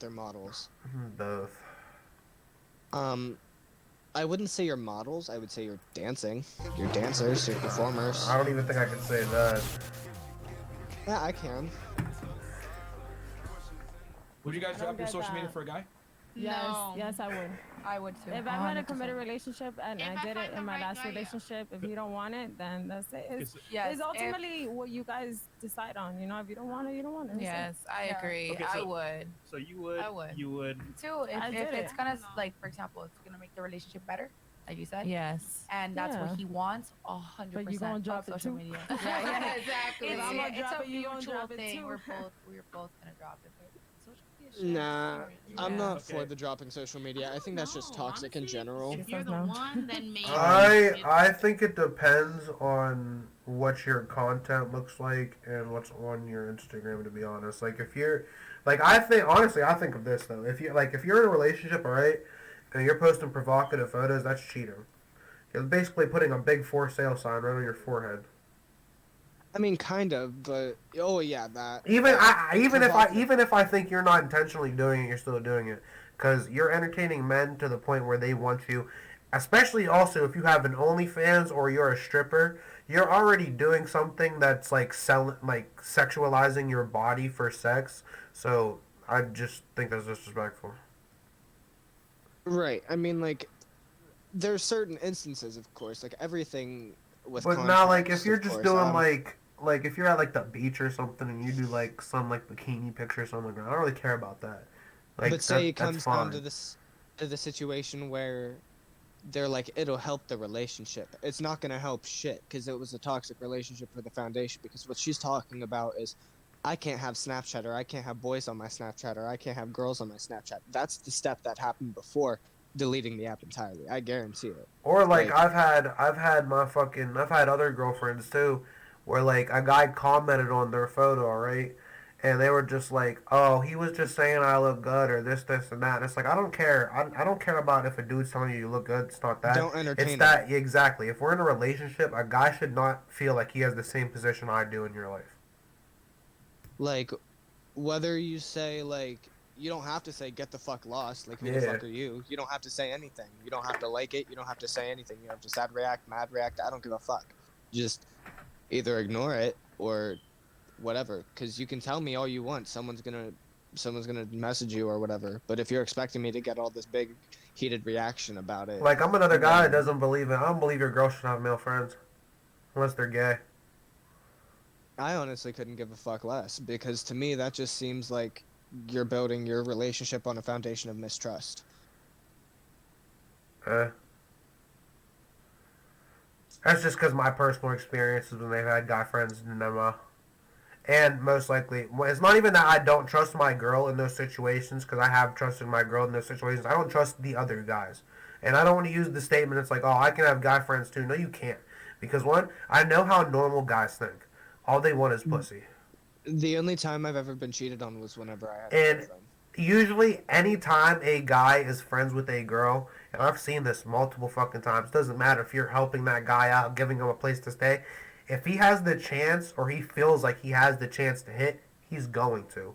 they're models. Both. Um, I wouldn't say you're models. I would say you're dancing. You're dancers. You're I performers. don't even think I could say that. Yeah, I can. Would you guys I don't drop your get social media that. for a guy? Yes, No, yes, I would. I would too. If I'm in a 100%. committed relationship and If I I did it find the in my right last guy, yeah. relationship, if you don't want it, then that's it. Yes. It's ultimately what you guys decide on. You know, if you don't want it, you don't want it. That's it. Yes, I Yeah. agree. Okay, I so- would. So you would. I would. You would. Too, I if did it's it. gonna like, for example, it's gonna make the relationship better, like you said. Yes. And that's Yeah. what he wants, 100%. But you gonna drop it social too? media. Yeah, exactly. If I'm gonna drop it's it, a you gonna mutual drop it thing. too. We're both gonna drop it. But social media shit, Nah, I'm yeah. not Okay. for the dropping social media. I think that's just No, toxic in honestly, general. If you're says the no. one, then maybe. I think it depends on what your content looks like and what's on your Instagram. To be honest, like if you're, like I think honestly, I think of this though. If you're in a relationship, alright, and you're posting provocative photos, that's cheating. You're basically putting a big for sale sign right on your forehead. I mean, kind of, but oh yeah, that. Even if I think you're not intentionally doing it, you're still doing it because you're entertaining men to the point where they want you. Especially also if you have an OnlyFans or you're a stripper, you're already doing something that's like sexualizing your body for sex. So I just think that's disrespectful. Right. I mean, like, there's certain instances, of course, like everything with. But now, like, if context, you're of just course, doing like if you're at like the beach or something and you do like some like bikini picture or something, I don't really care about that. Like, but say it that's comes down fine. to this, to the situation where they're like, it'll help the relationship. It's not gonna help shit because it was a toxic relationship for the foundation. Because what she's talking about is, I can't have Snapchat, or I can't have boys on my Snapchat, or I can't have girls on my Snapchat. That's the step that happened before deleting the app entirely. I guarantee it. Or like Like- I've had other girlfriends too, where like a guy commented on their photo, right? And they were just like, "Oh, he was just saying I look good or this, and that." And it's like I don't care. I don't care about if a dude's telling you look good. It's not that. Don't entertain It's it. that exactly. If we're in a relationship, a guy should not feel like he has the same position I do in your life. Like, whether you say like, you don't have to say get the fuck lost. Like, who the Yeah. fuck are you? You don't have to say anything. You don't have to like it. You don't have to say anything. You have to sad react, mad react. I don't give a fuck. Just either ignore it or whatever. Because you can tell me all you want. Someone's gonna message you or whatever. But if you're expecting me to get all this big heated reaction about it, Like I'm another guy that doesn't believe it. I don't believe your girl should have male friends, unless they're gay. I honestly couldn't give a fuck less. Because to me, that just seems like you're building your relationship on a foundation of mistrust. That's just because my personal experiences when they've had guy friends and them. And most likely, well, it's not even that I don't trust my girl in those situations, because I have trusted my girl in those situations. I don't trust the other guys. And I don't want to use the statement, it's like, oh, I can have guy friends too. No, you can't. Because one, I know how normal guys think. All they want is pussy. The only time I've ever been cheated on was whenever I had a And girlfriend. usually, anytime a guy is friends with a girl, and I've seen this multiple fucking times, doesn't matter if you're helping that guy out, giving him a place to stay, if he has the chance or he feels like he has the chance to hit, he's going to.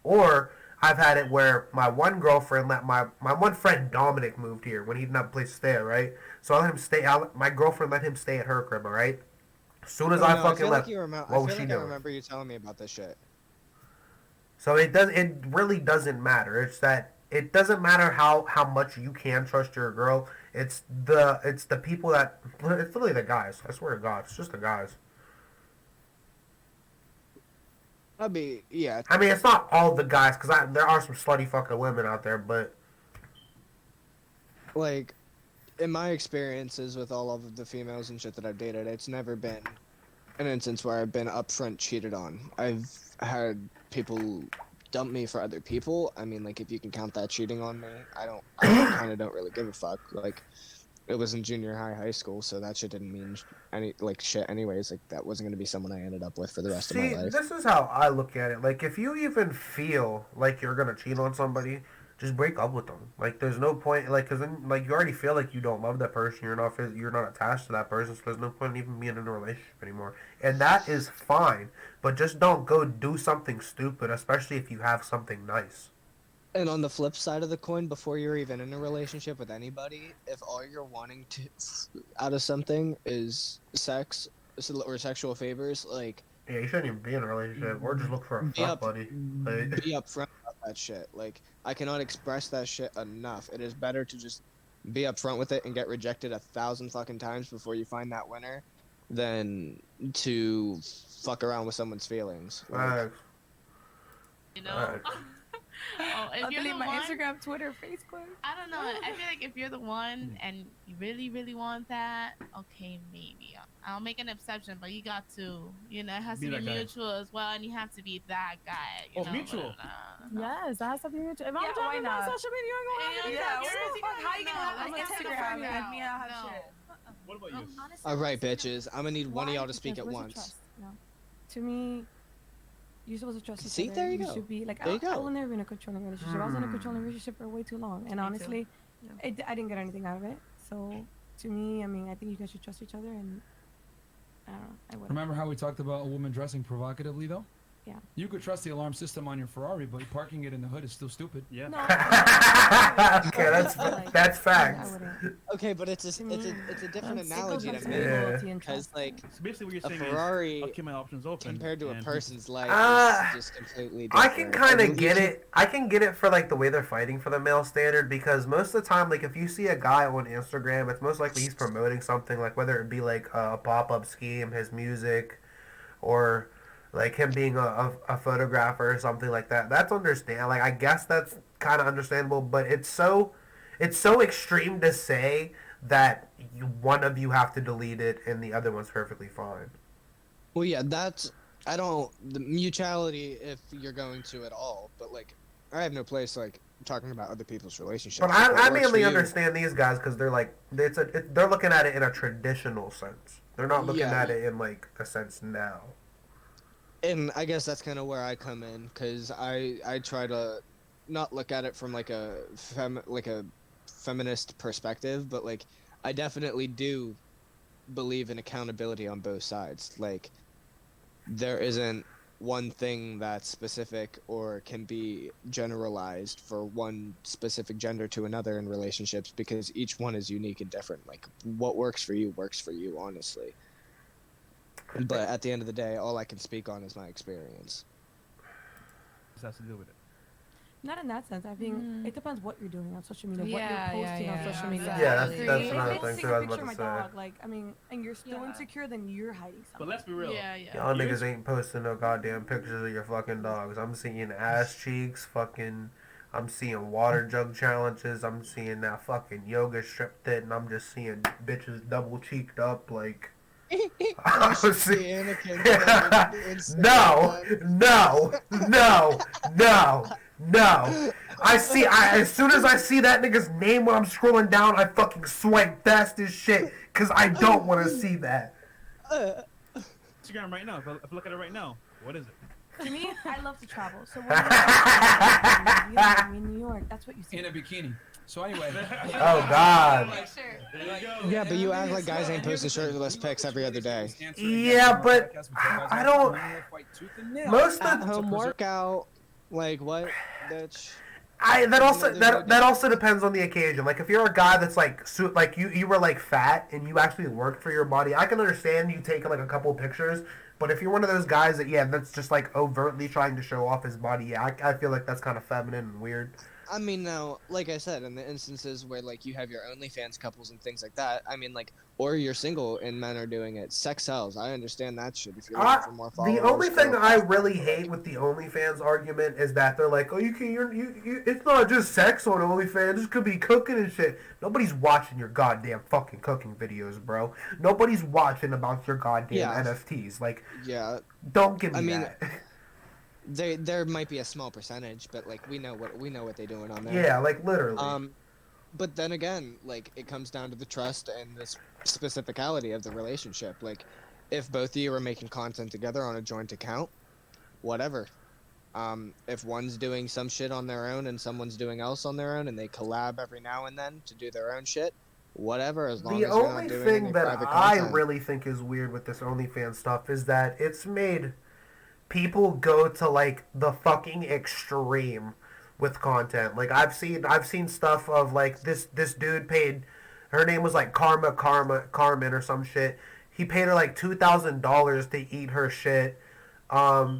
Or I've had it where my one girlfriend let my one friend Dominic moved here when he didn't have a place to stay, right? So I let him stay. My girlfriend let him stay at her crib, all right? As soon as Oh, I no, fucking feel left, like you remember. what I was feel she like doing? I remember you telling me about this shit. So it really doesn't matter. It's that it doesn't matter how much you can trust your girl. It's the people that it's literally the guys. I swear to God, it's just the guys. I'd be yeah. I mean, it's not all the guys because there are some slutty fucking women out there, but Like, in my experiences with all of the females and shit that I've dated, it's never been an instance where I've been upfront cheated on. I've had people dump me for other people. I mean, like, if you can count that cheating on me, I kind of don't really give a fuck. Like, it was in junior high school, so that shit didn't mean any, like, shit anyways. Like, that wasn't gonna be someone I ended up with for the rest of see, my life. this is how I look at it. Like, if you even feel like you're gonna cheat on somebody, just break up with them. Like, there's no point. Like, cause then, like, you already feel like you don't love that person. You're not attached to that person. So there's no point in even being in a relationship anymore. And that is fine. But just don't go do something stupid, especially if you have something nice. And on the flip side of the coin, before you're even in a relationship with anybody, if all you're wanting to out of something is sex or sexual favors, like Yeah, you shouldn't even be in a relationship or just look for a be fuck buddy. Like, be upfront about that shit. Like I cannot express that shit enough. It is better to just be upfront with it and get rejected 1,000 fucking times before you find that winner than to fuck around with someone's feelings. Like, facts. You know. Facts. Oh, if I'll you're the delete my one, Instagram, Twitter, Facebook. I don't know. I feel like if you're the one and you really, really want that, okay, maybe I'll make an exception. But you got to, you know, it has Be to be that guy. mutual as well, and you have to be that guy. You Oh, know, mutual. but, Yes, that has to be mutual. If I'm Yeah, why dropping my not? social media, you're going to have Yeah, that what you're- the fuck? How you gonna have No, my it's not Instagram the and me not have no. shit? What about you? Honestly, all right, bitches, I'm gonna need one of Why? y'all to speak Because at where's the once. trust? No. To me, you're supposed to trust each See, other. there you go. should be like, There you I go. will never be in a controlling relationship. I was in a controlling relationship for way too long, and too. honestly, Yeah. I didn't get anything out of it. So, to me, I mean, I think you guys should trust each other, and I don't know, I would. Remember how we talked about a woman dressing provocatively, though? Yeah. You could trust the alarm system on your Ferrari, but parking it in the hood is still stupid. Yeah. No. Okay, that's facts. I wouldn't. Okay, but it's a To me, it's a different it goes analogy back to to me Yeah. loyalty and because trust. like So basically, what you're a saying Ferrari is, I'll keep my options open. compared to a and person's life Uh, is just completely I different. can kind Like, of get it. I can get it for like the way they're fighting for the male standard because most of the time, like if you see a guy on Instagram, it's most likely he's promoting something like whether it be like a pop-up scheme, his music, or like him being a photographer or something like that. That's understand. Like I guess that's kind of understandable, but it's so extreme to say that one of you have to delete it and the other one's perfectly fine. Well, yeah, that's I don't the mutuality if you're going to at all, but like I have no place like talking about other people's relationships. But Like, what I works for mainly you- understand these guys because they're like they're looking at it in a traditional sense. They're not looking Yeah. at it in like a sense now. And I guess that's kind of where I come in because I try to not look at it from like a feminist perspective, but like I definitely do believe in accountability on both sides. Like there isn't one thing that's specific or can be generalized for one specific gender to another in relationships because each one is unique and different. Like what works for you, honestly. But at the end of the day, all I can speak on is my experience. This has to do with it. Not in that sense. I think it depends what you're doing on social media, what Yeah, you're yeah, posting on yeah. social media. Yeah, that's Exactly. that's If another If thing it's too. take I a was picture about of to my say. dog, like, I mean, and you're still Yeah. insecure, then you're hiding something. But let's be real. Yeah, yeah. Y'all Years- niggas ain't posting no goddamn pictures of your fucking dogs. I'm seeing ass cheeks, fucking. I'm seeing water jug challenges. I'm seeing that fucking yoga strip tit, and I'm just seeing bitches double cheeked up like. I'm seeing- No, no, no, no, no. As soon as I see that nigga's name when I'm scrolling down, I fucking swipe fast as shit, cause I don't want to see that. Instagram right now. If I look at it right now, what is it? To me, I love to travel. So when I'm in New York, that's what you see. In a bikini. So anyway. Oh God. There you go. Yeah, but you act like guys ain't posting shirtless pics every other day. Yeah, but I don't- Most At of home workout, like what, bitch? that also depends on the occasion. Like if you're a guy that's like like you were like fat and you actually worked for your body, I can understand you taking like a couple pictures. But if you're one of those guys that's just like overtly trying to show off his body, yeah, I feel like that's kind of feminine and weird. I mean, now, like I said, in the instances where like you have your OnlyFans couples and things like that, I mean, like, or you're single and men are doing it. Sex sells. I understand that shit. If you're looking for more followers. The only thing or- I really hate with the OnlyFans argument is that they're like, oh, you can, you it's not just sex on OnlyFans. This could be cooking and shit. Nobody's watching your goddamn fucking cooking videos, bro. Nobody's watching about your goddamn Yeah. NFTs. Like, Yeah, don't give me I mean, that. there might be a small percentage, but like we know what they're doing on there. Yeah, like literally. But then again, like it comes down to the trust and the specificality of the relationship. Like, if both of you are making content together on a joint account, whatever. If one's doing some shit on their own and someone's doing else on their own, and they collab every now and then to do their own shit, whatever. As long The as you're only not doing thing any that private I content. really think is weird with this OnlyFans stuff is that it's made people go to like the fucking extreme with content. Like I've seen stuff of like this dude paid, her name was like Carmen or some shit. He paid her like $2,000 to eat her shit.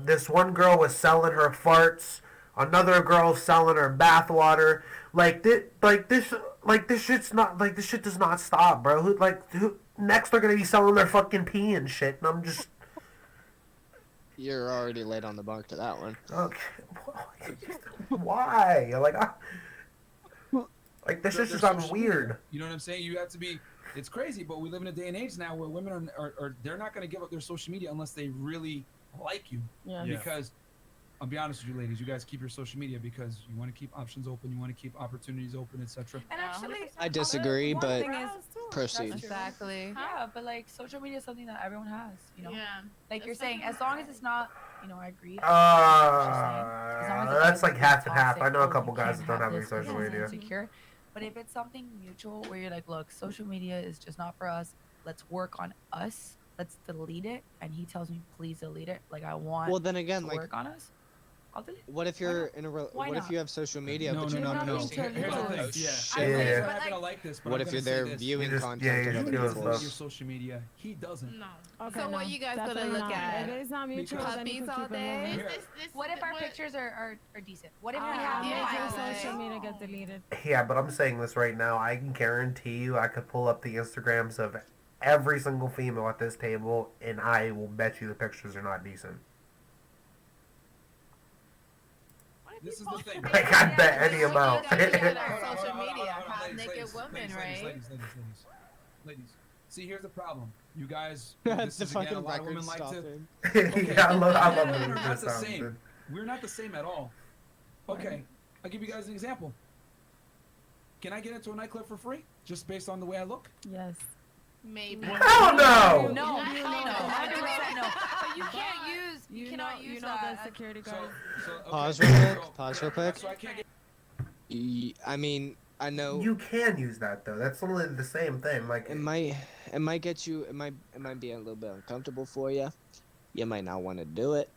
This one girl was selling her farts. Another girl selling her bathwater. This shit's not like this shit does not stop, bro. Who next they're gonna be selling their fucking pee and shit, and I'm just You're already late on the mark to that one. okay. Why? Like this shit just sounds social media. weird. You know what I'm saying? You have to be. It's crazy, but we live in a day and age now where women are they're not going to give up their social media unless they really like you. Yeah. Yeah. Because I'll be honest with you, ladies, you guys keep your social media because you want to keep options open, you want to keep opportunities open, etc. And Yeah, actually, 100%. I disagree, one but thing is, proceed. exactly. Huh? Yeah, but like social media is something that everyone has. You know, Yeah. like you're It's saying, something as long as it's not, you know, I agree. That's like half and half. I know a Toxic, couple you guys can't that don't have any this, 'cause social it's media. insecure. But if it's something mutual where you're like, look, social media is just not for us. Let's work on us. Let's delete it. And he tells me, please delete it. Like I want Well, then again, to like, work on us. I'll delete it. what if you're in a Why what if not? you have social media, No, but no, you're no, not no, no. posting Here's the it? thing. Oh, Yeah. shit. Yeah. You're But not gonna like- like this, but What I'm if you're gonna say there this. viewing You just- content yeah, of you other just You doing people? delete stuff. your social media. He doesn't. No. Okay, So no, what you guys gonna definitely look not. at? If it's not mutual, Because- then you Puppies can all keep it day. moving. What if our pictures are decent? What if we Ah, have Yeah, make your yeah. social media get deleted. Yeah, but I'm saying this right now. I can guarantee you, I could pull up the Instagrams of every single female at this table, and I will bet you the pictures are not decent. What if This you is the post thing. a Like, I bet any video amount. that you got on Hold on, social hold on, media, hold on, half ladies, naked ladies, women, ladies, right? ladies. See, here's the problem. You guys, That's this the is again, a fucking lot of record women like to. stopping. Yeah, I love We're moving not this the sound, same. dude. We're not the same at all. Okay, I'll give you guys an example. Can I get into a nightclub for free just based on the way I look? Yes. Maybe. Hell no! No, You hell no, know. 100% no. But you can't use, you cannot use you know that. the security So, guard. okay, Pause real quick. so- Pause real quick. So I can't get. I mean, I know You can use that though. That's only the same thing. Like, it might get you. It might be a little bit uncomfortable for you. You might not want to do it.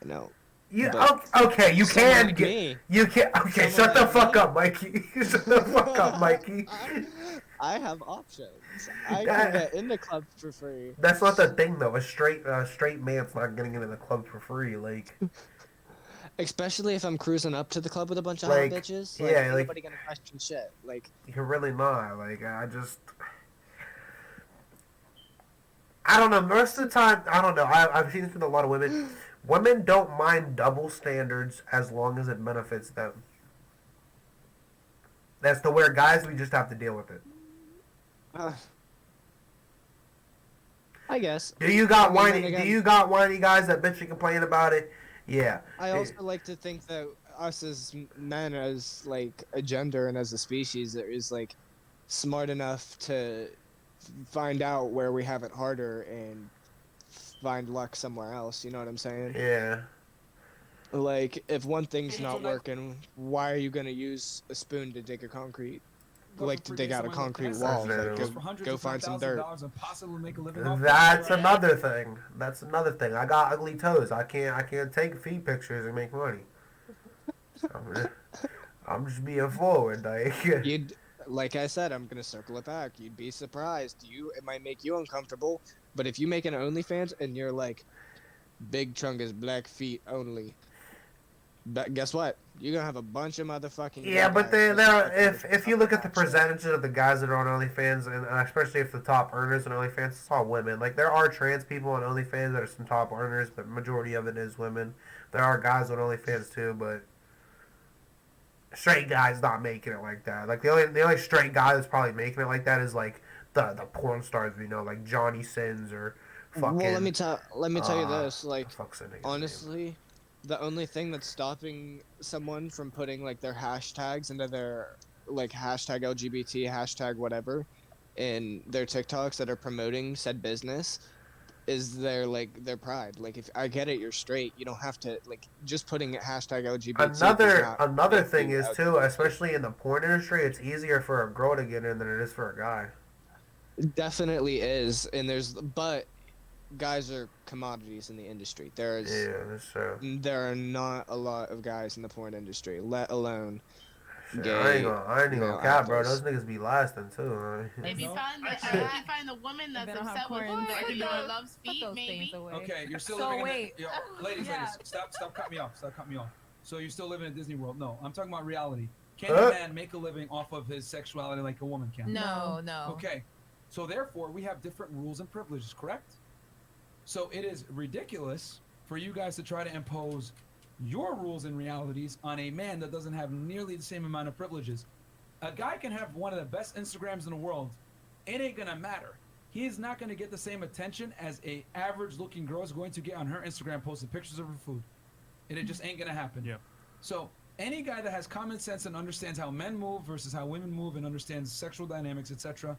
You know. you but okay? You someone can like get. me. You can. Okay, Someone shut the like fuck me. up, Mikey. Shut the fuck up, Mikey. I have options. I That- can get in the club for free. That's not the thing though. A straight man's not getting into the club for free. Like, Especially if I'm cruising up to the club with a bunch of hot Like, bitches. yeah, Like, ain't like- nobody gonna question shit. Like, you're really not. Like, I don't know. Most of the time, I don't know. I've seen this with a lot of women. Women don't mind double standards as long as it benefits them. That's to where guys, we just have to deal with it. I guess. Do you got I mean, then whiny? again- Do you got whiny guys that bitch and complain about it? Yeah. I also like to think that us as men, as like a gender and as a species, that is like smart enough to find out where we have it harder and find luck somewhere else. You know what I'm saying? Yeah. Like, if one thing's not working, why are you gonna use a spoon to dig a concrete? Like to dig out a concrete wall. Like, go find some dirt. And possibly make a living off That's that. another thing. That's another thing. I got ugly toes. I can't take feet pictures and make money. So, I'm just being forward. Like, You'd, like I said, I'm gonna circle it back. You'd be surprised. It might make you uncomfortable, but if you make an OnlyFans and you're like, Big Chungus black feet only, guess what? You're gonna have a bunch of motherfucking. yeah, gay but guys there, that's if you look at the that shit. percentage of the guys that are on OnlyFans, and especially if the top earners on OnlyFans, it's all women. Like, there are trans people on OnlyFans that are some top earners, but majority of it is women. There are guys on OnlyFans too, but straight guys not making it like that. Like, the only straight guy that's probably making it like that is like the porn stars we know, like Johnny Sins or fucking. Well, let me tell you uh, this. Like, the fuck's that nigga's name? honestly, the only thing that's stopping someone from putting like their hashtags into their like hashtag LGBT, hashtag whatever, in their TikToks that are promoting said business is their pride. Like, if I get it, you're straight. You don't have to like just putting hashtag LGBT. does not Another make thing you is out too, LGBT. especially in the porn industry, it's easier for a girl to get in than it is for a guy. Definitely is, and guys are commodities in the industry. Yeah, that's true. There are not a lot of guys in the porn industry, let alone Shit, gay I ain't gonna male cap, bro. actors. Those niggas be lasting too. Man. If you No. find the, Actually- if you find a woman that's They don't have upset with corns. porn Put or those- loves Put feet, those maybe. things away. Okay, you're still So living wait. in ladies, Yeah. stop cutting me off. Stop cutting me off. So you're still living in Disney World. No, I'm talking about reality. Can Huh? a man make a living off of his sexuality like a woman can? No, no. Okay. So therefore, we have different rules and privileges, correct? So it is ridiculous for you guys to try to impose your rules and realities on a man that doesn't have nearly the same amount of privileges. A guy can have one of the best Instagrams in the world. It ain't gonna matter. He is not gonna get the same attention as a average-looking girl is going to get on her Instagram posting pictures of her food. And it just ain't gonna happen. Yeah. So any guy that has common sense and understands how men move versus how women move and understands sexual dynamics, etc.,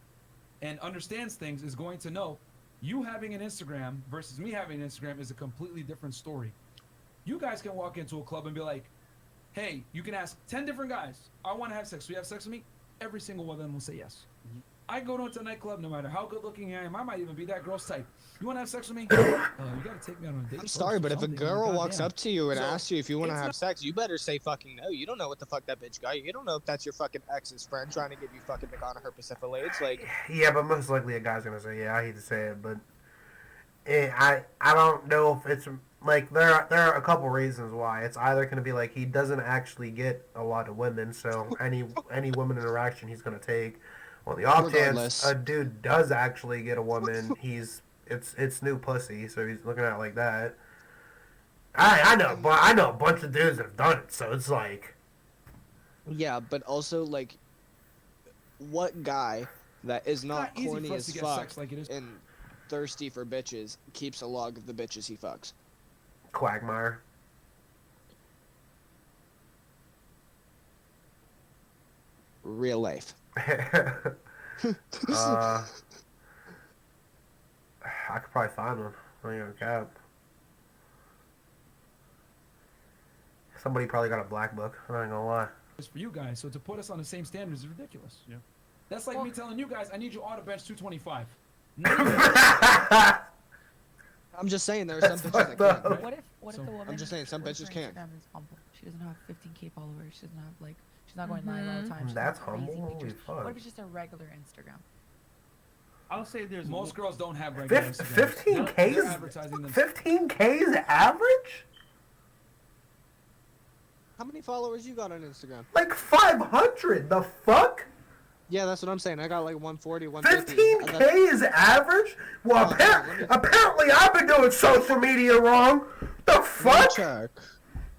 and understands things is going to know you having an Instagram versus me having an Instagram is a completely different story. You guys can walk into a club and be like, hey, you can ask 10 different guys, I want to have sex. Will you have sex with me? Every single one of them will say yes. I go into a nightclub, no matter how good looking I am, I might even be that girl's type. You want to have sex with me? You got to take me on a date. I'm first sorry, or but if a something, girl goddamn. walks up to you and So, asks you if you want to it's have not- sex, you better say fucking no. You don't know what the fuck that bitch got. You don't know if that's your fucking ex's friend trying to give you fucking Nagana herpesiphilates. Like, Yeah, but most likely a guy's gonna say, yeah, I hate to say it, but I don't know if it's like there are a couple reasons why. It's either gonna be like he doesn't actually get a lot of women, so any woman interaction he's gonna take. On the off chance Regardless. a dude does actually get a woman, it's new pussy, so he's looking at it like that. I know, but I know a bunch of dudes that have done it, so it's like yeah, but also like, what guy that is It's not easy corny for us as to get fuck sex like it is. and thirsty for bitches keeps a log of the bitches he fucks? Quagmire. Real life. I could probably find one. I ain't gonna cap. Somebody probably got a black book. I ain't gonna lie. It's for you guys, so to put us on the same standards is ridiculous. Yeah. That's like Well- me telling you guys, I need you all to bench 225. I'm just saying there are some That's bitches that fucked up. can't. What if So, the woman? I'm just saying, some what if bitches her can't. Instagram is humble. She doesn't have 15K followers. She doesn't have like. She's not going live all the time. She's That's not crazy humble? Holy pictures. fuck. What if it's just a regular Instagram? I'll say there's Most girls don't have regular Instagrams. 15K They're is advertising them. 15K is average? How many followers you got on Instagram? Like 500. The fuck? Yeah, that's what I'm saying. I got like 140, 150. 15K is average? Well, Oh, let me- apparently I've been doing social media wrong. The Let me fuck? check.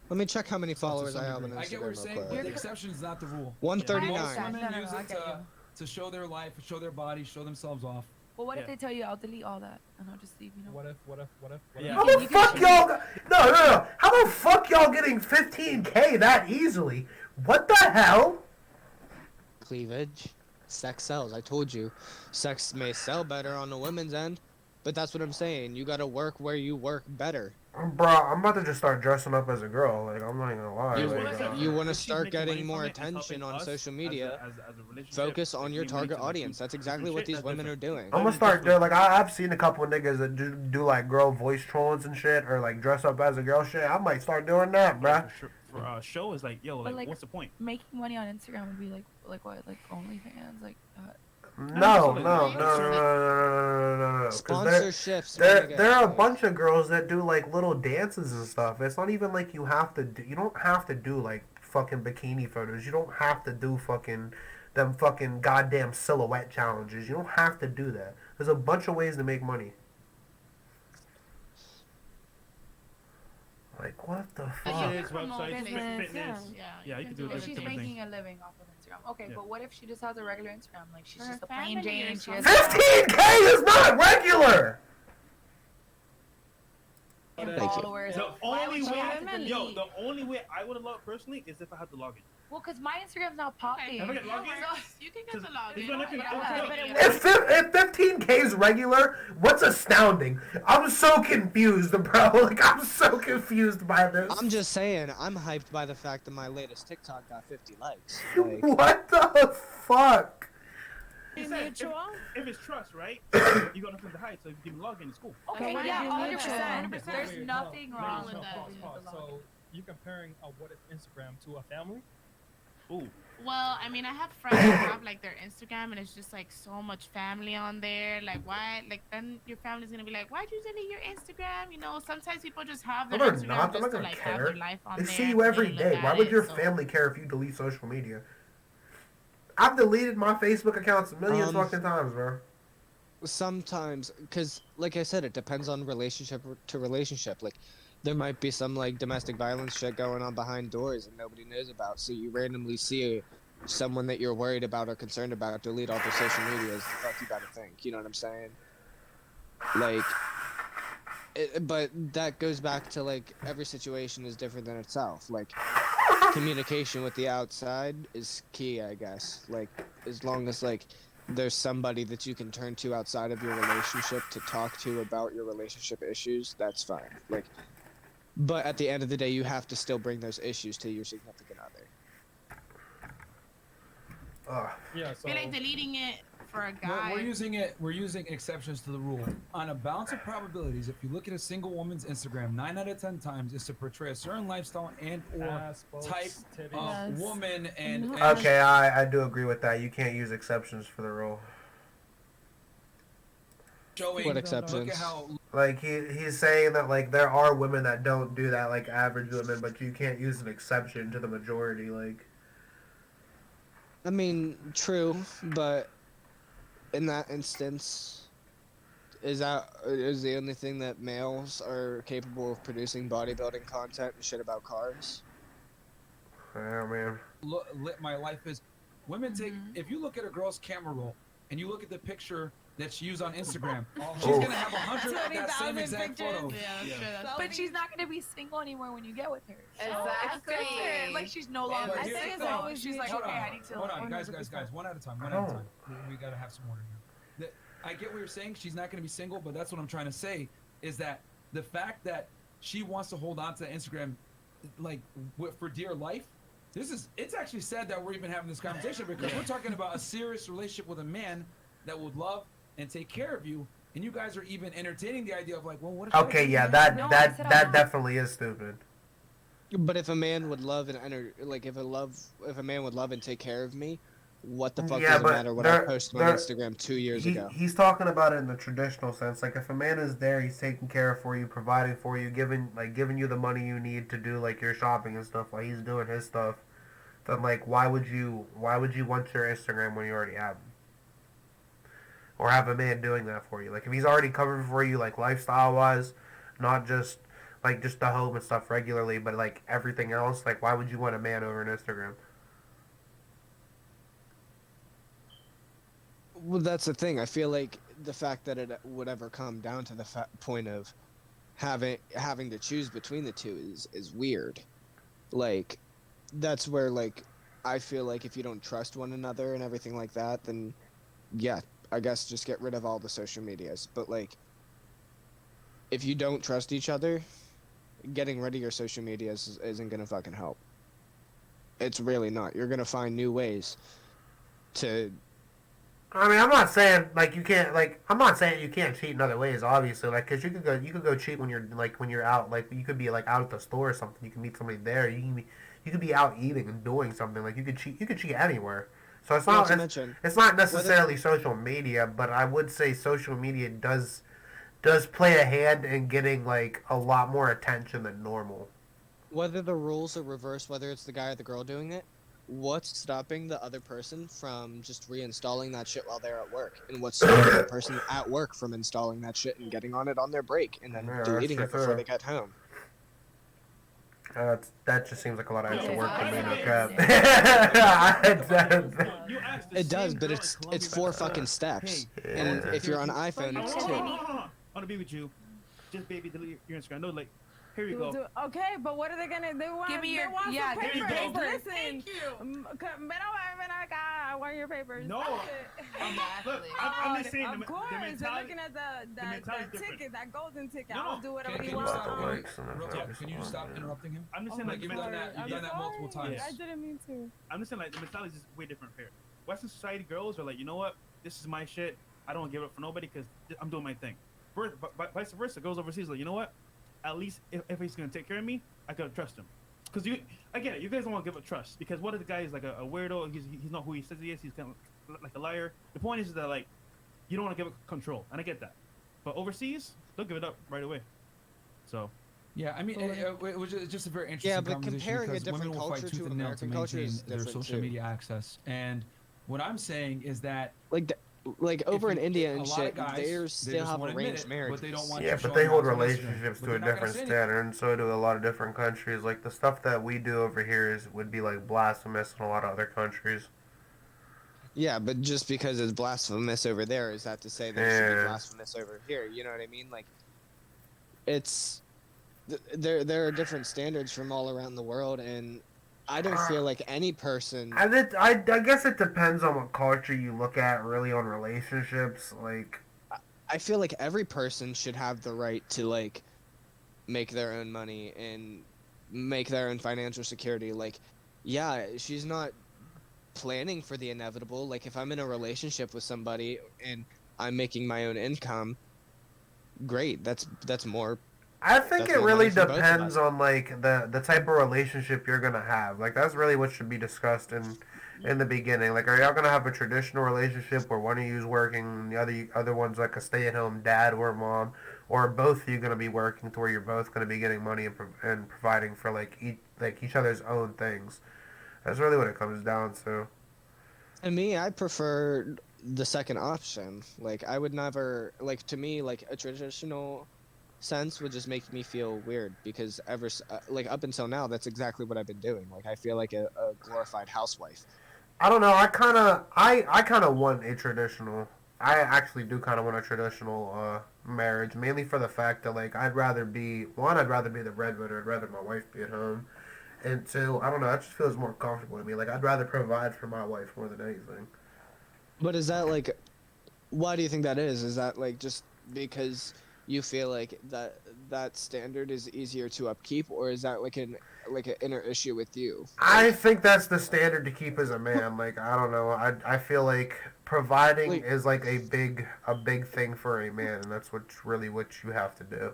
Let me check how many To followers some I have on degree. Instagram. I get what you're real saying, quick. but the exception is not the rule. 139. Most women No, no, use I it get you. to show their life, show their body, show themselves off. Well, what if Yeah. they tell you I'll delete all that and I'll just leave? You know. What if? Yeah. How You the can fuck choose. y'all? No. How the fuck y'all getting 15K that easily? What the hell? Cleavage. Sex sells. I told you. Sex may sell better on the women's end, but that's what I'm saying. You gotta work where you work better. Bro, I'm about to just start dressing up as a girl. Like, I'm not even gonna lie. You- like, you wanna If she's start making money getting from more it and helping attention on us social media, as a relationship, Focus on like, your we need target to, like, audience. do That's some exactly what shit, these that's women are different. doing. I'm gonna That is start doing different. like I've seen a couple of niggas that do like girl voice trolls and shit, or like dress up as a girl shit. I might start doing that, bruh. For show is like, yo, But, like, like, what's the point? Making money on Instagram would be like what? Like OnlyFans? Like. No. 'Cause Sponsorships. my there nigga, are a like- bunch of girls that do like little dances and stuff. It's not even like you have to do. You don't have to do like fucking bikini photos. You don't have to do fucking them fucking goddamn silhouette challenges. You don't have to do that. There's a bunch of ways to make money. Like what the But fuck? you Kids, can promote websites, fitness. fitness. Yeah, you can do If like she's different making things. a living off of Instagram, okay, Yeah. but what if she just has a regular Instagram? Like she's For just her a plain family Jane or and she has. something. 15K is not regular. and Thank you. followers. The Why only would she way, have to yo, delete? the only way I would log personally is if I had to log in. Well, because my Instagram's not popping. Have I got No login? worries. You can get the login. It's gonna But come- I'm yo, saying, If 15K is regular, what's astounding? I'm so confused, bro. Like I'm so confused by this. I'm just saying, I'm hyped by the fact that my latest TikTok got 50 likes. Like, What the fuck? He said Mutual? if it's trust, right? You're gonna have to hide. So if you give him login, it's cool. Okay, would yeah, you 100%. mutual? There's Wait, nothing no, wrong no, with that. pause. So you're comparing what if Instagram to a family? Ooh. Well, I mean, I have friends who have like their Instagram, and it's just like so much family on there. Like, why? Like, then your family's gonna be like, "Why'd you delete your Instagram?" You know, sometimes people just have their No, they're Instagram not. They're just not to gonna like have care. their life on They there. see you for every to look day. at Why would it, your so- family care if you delete social media? I've deleted my Facebook accounts a million fucking times, bro. Sometimes, because like I said, it depends on relationship to relationship. Like, there might be some like domestic violence shit going on behind doors and nobody knows about. So you randomly see someone that you're worried about or concerned about delete all their social medias. The fuck you gotta think. You know what I'm saying? Like, but that goes back to like every situation is different than itself. Like, communication with the outside is key, I guess. Like, as long as like there's somebody that you can turn to outside of your relationship to talk to about your relationship issues, that's fine. Like, but at the end of the day, you have to still bring those issues to your significant other. Yeah. I So feel like deleting it for a guy. We're using exceptions to the rule. On a balance of probabilities, if you look at a single woman's Instagram, 9 out of 10 times is to portray a certain lifestyle and or ass, boats, type titties. of Yes. woman and Okay, I do agree with that. You can't use exceptions for the rule. showing. What Look exceptions? at how Like he's saying that like there are women that don't do that, like average women, but you can't use an exception to the majority. Like, I mean, true, but in that instance, is the only thing that males are capable of producing bodybuilding content and shit about cars? oh man, my life is. Women take. Mhm. If you look at a girl's camera roll and you look at the picture that she used on Instagram, Oh. she's gonna have 100 of that same 20,000 exact pictures. photo. Yeah, that's true. That's But true. she's not gonna be single anymore when you get with her. So Exactly. it's different. Like she's no longer I think it's single. always She's like, Hold okay, on, I need to. Hold on, guys, 100%. one at a time, one at a time. We gotta have some order here. I get what you're saying. She's not gonna be single, but that's what I'm trying to say is that the fact that she wants to hold on to Instagram, like for dear life. It's actually sad that we're even having this conversation because we're talking about a serious relationship with a man that would love and take care of you, and you guys are even entertaining the idea of like, well, what if? okay, yeah, No, that I that said I'm that not. definitely is stupid. But if a man would love and if a man would love and take care of me, what the fuck Yeah, does it but matter what I there- posted on there- Instagram 2 years He, ago? he's talking about it in the traditional sense. Like if a man is there, he's taking care of for you, providing for you, giving you the money you need to do like your shopping and stuff while he's doing his stuff. Then like why would you want your Instagram when you already have him? Or have a man doing that for you? Like if he's already covered for you like lifestyle wise, not just like just the home and stuff regularly, but like everything else, like why would you want a man over an Instagram? Well, that's the thing. I feel like the fact that it would ever come down to the point of having to choose between the two is weird. Like, that's where like I feel like if you don't trust one another and everything like that, then yeah, I guess just get rid of all the social medias. But like, if you don't trust each other, getting rid of your social medias isn't gonna fucking help. It's really not. You're gonna find new ways to. I mean, I'm not saying like you can't like I'm not saying you can't cheat in other ways, obviously. Like, cause you could go cheat when you're out. Like, you could be like out at the store or something. You can meet somebody there. You could be out eating and doing something. Like, you could cheat anywhere. So it's Not not to mention, it's not necessarily social media, but I would say social media does play a hand in getting like a lot more attention than normal. whether the rules are reversed, whether it's the guy or the girl doing it, what's stopping the other person from just reinstalling that shit while they're at work? And what's stopping the person at work from installing that shit and getting on it on their break and then Yeah, deleting that's it before true. they get home? That just seems like a lot of extra Yeah, work to me. I You asked the It does, same but girl it's in Colombia it's 4 about- fucking steps. Hey, And Yeah. if you're on iPhone, it's 2. I want to be with you. Just baby, delete your Instagram. No, like, here you go. Okay, but what are they gonna? They want. Give me your- They want yeah, some give me papers. your Listen. Thank you. I want your papers. No. That's it. Look, I'm just saying Of the course, they're mentality. looking at the mentality's different. ticket, that golden ticket. No, I'll no. do whatever Can you you want. stop? Like, Real talk, can you just stop interrupting him? I'm just saying Like, like you've the done mentality. that. You've done that multiple times. I didn't mean to. I'm just saying like the mentality is just way different here. Western society girls are like, you know what? this is my shit. I don't give it for nobody because I'm doing my thing. Vice versa, goes overseas like, you know what? At least if he's gonna take care of me, I gotta trust him. Because I get it. You guys don't want to give up trust because what if the guy is like a weirdo? He's not who he says he is. He's kind of like a liar. The point is that like you don't want to give up control, and I get that. But overseas, they'll give it up right away. So. Yeah, I mean, it was just a very interesting Yeah, but conversation comparing a because women different will fight culture tooth to and nail to American culture maintain is their different social too. media access. And what I'm saying is that Like over in you- India a and lot shit, of guys, they they still just have won't admit arranged it, marriage. but they don't want Yeah, you but showing they them hold on Instagram. relationships But to a they're not gonna different say anything. standard, and so do a lot of different countries. Like the stuff that we do over here would be like blasphemous in a lot of other countries. Yeah, but just because it's blasphemous over there, is that to say that it should be Yeah. blasphemous over here? You know what I mean? Like, it's there are different standards from all around the world, and I don't feel like any person. I guess it depends on what culture you look at, really, on relationships. Like, I feel like every person should have the right to like make their own money and make their own financial security. Like, yeah, she's not planning for the inevitable. Like, if I'm in a relationship with somebody and I'm making my own income, great. That's more. I think That's it more really money for both of depends us. on like the type of relationship you're gonna have. Like that's really what should be discussed in the beginning. Like, are y'all gonna have a traditional relationship where one of you is working, and the other one's like a stay-at-home dad or mom, or are both of you gonna be working to where you're both gonna be getting money and providing for like each other's own things. That's really what it comes down to. To me, I prefer the second option. Like, I would never like. To me, like a traditional sense would just make me feel weird because like up until now, that's exactly what I've been doing. Like, I feel like a glorified housewife. I don't know. I kind of want a traditional. I actually do kind of want a traditional marriage, mainly for the fact that like I'd rather be the breadwinner. I'd rather my wife be at home, and two, I don't know. That just feels more comfortable to me. Like I'd rather provide for my wife more than anything. But is that like, why do you think that is? Is that like just because you feel like that standard is easier to upkeep, or is that like an inner issue with you? I think that's the standard to keep as a man. Like I don't know. I feel like providing Like- is like a big thing for a man, and that's what you have to do.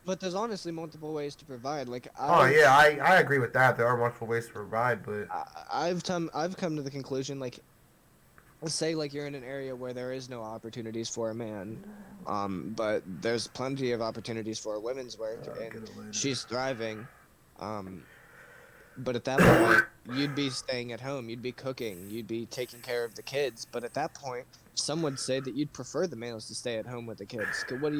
But there's honestly multiple ways to provide. Like, Oh yeah, I agree with that. There are multiple ways to provide, but I've come to the conclusion, like, let's say like you're in an area where there is no opportunities for a man, but there's plenty of opportunities for a women's work, I'll and get it later. she's thriving. But at that point, you'd be staying at home, you'd be cooking, you'd be taking care of the kids. But at that point, some would say that you'd prefer the males to stay at home with the kids. 'Cause what do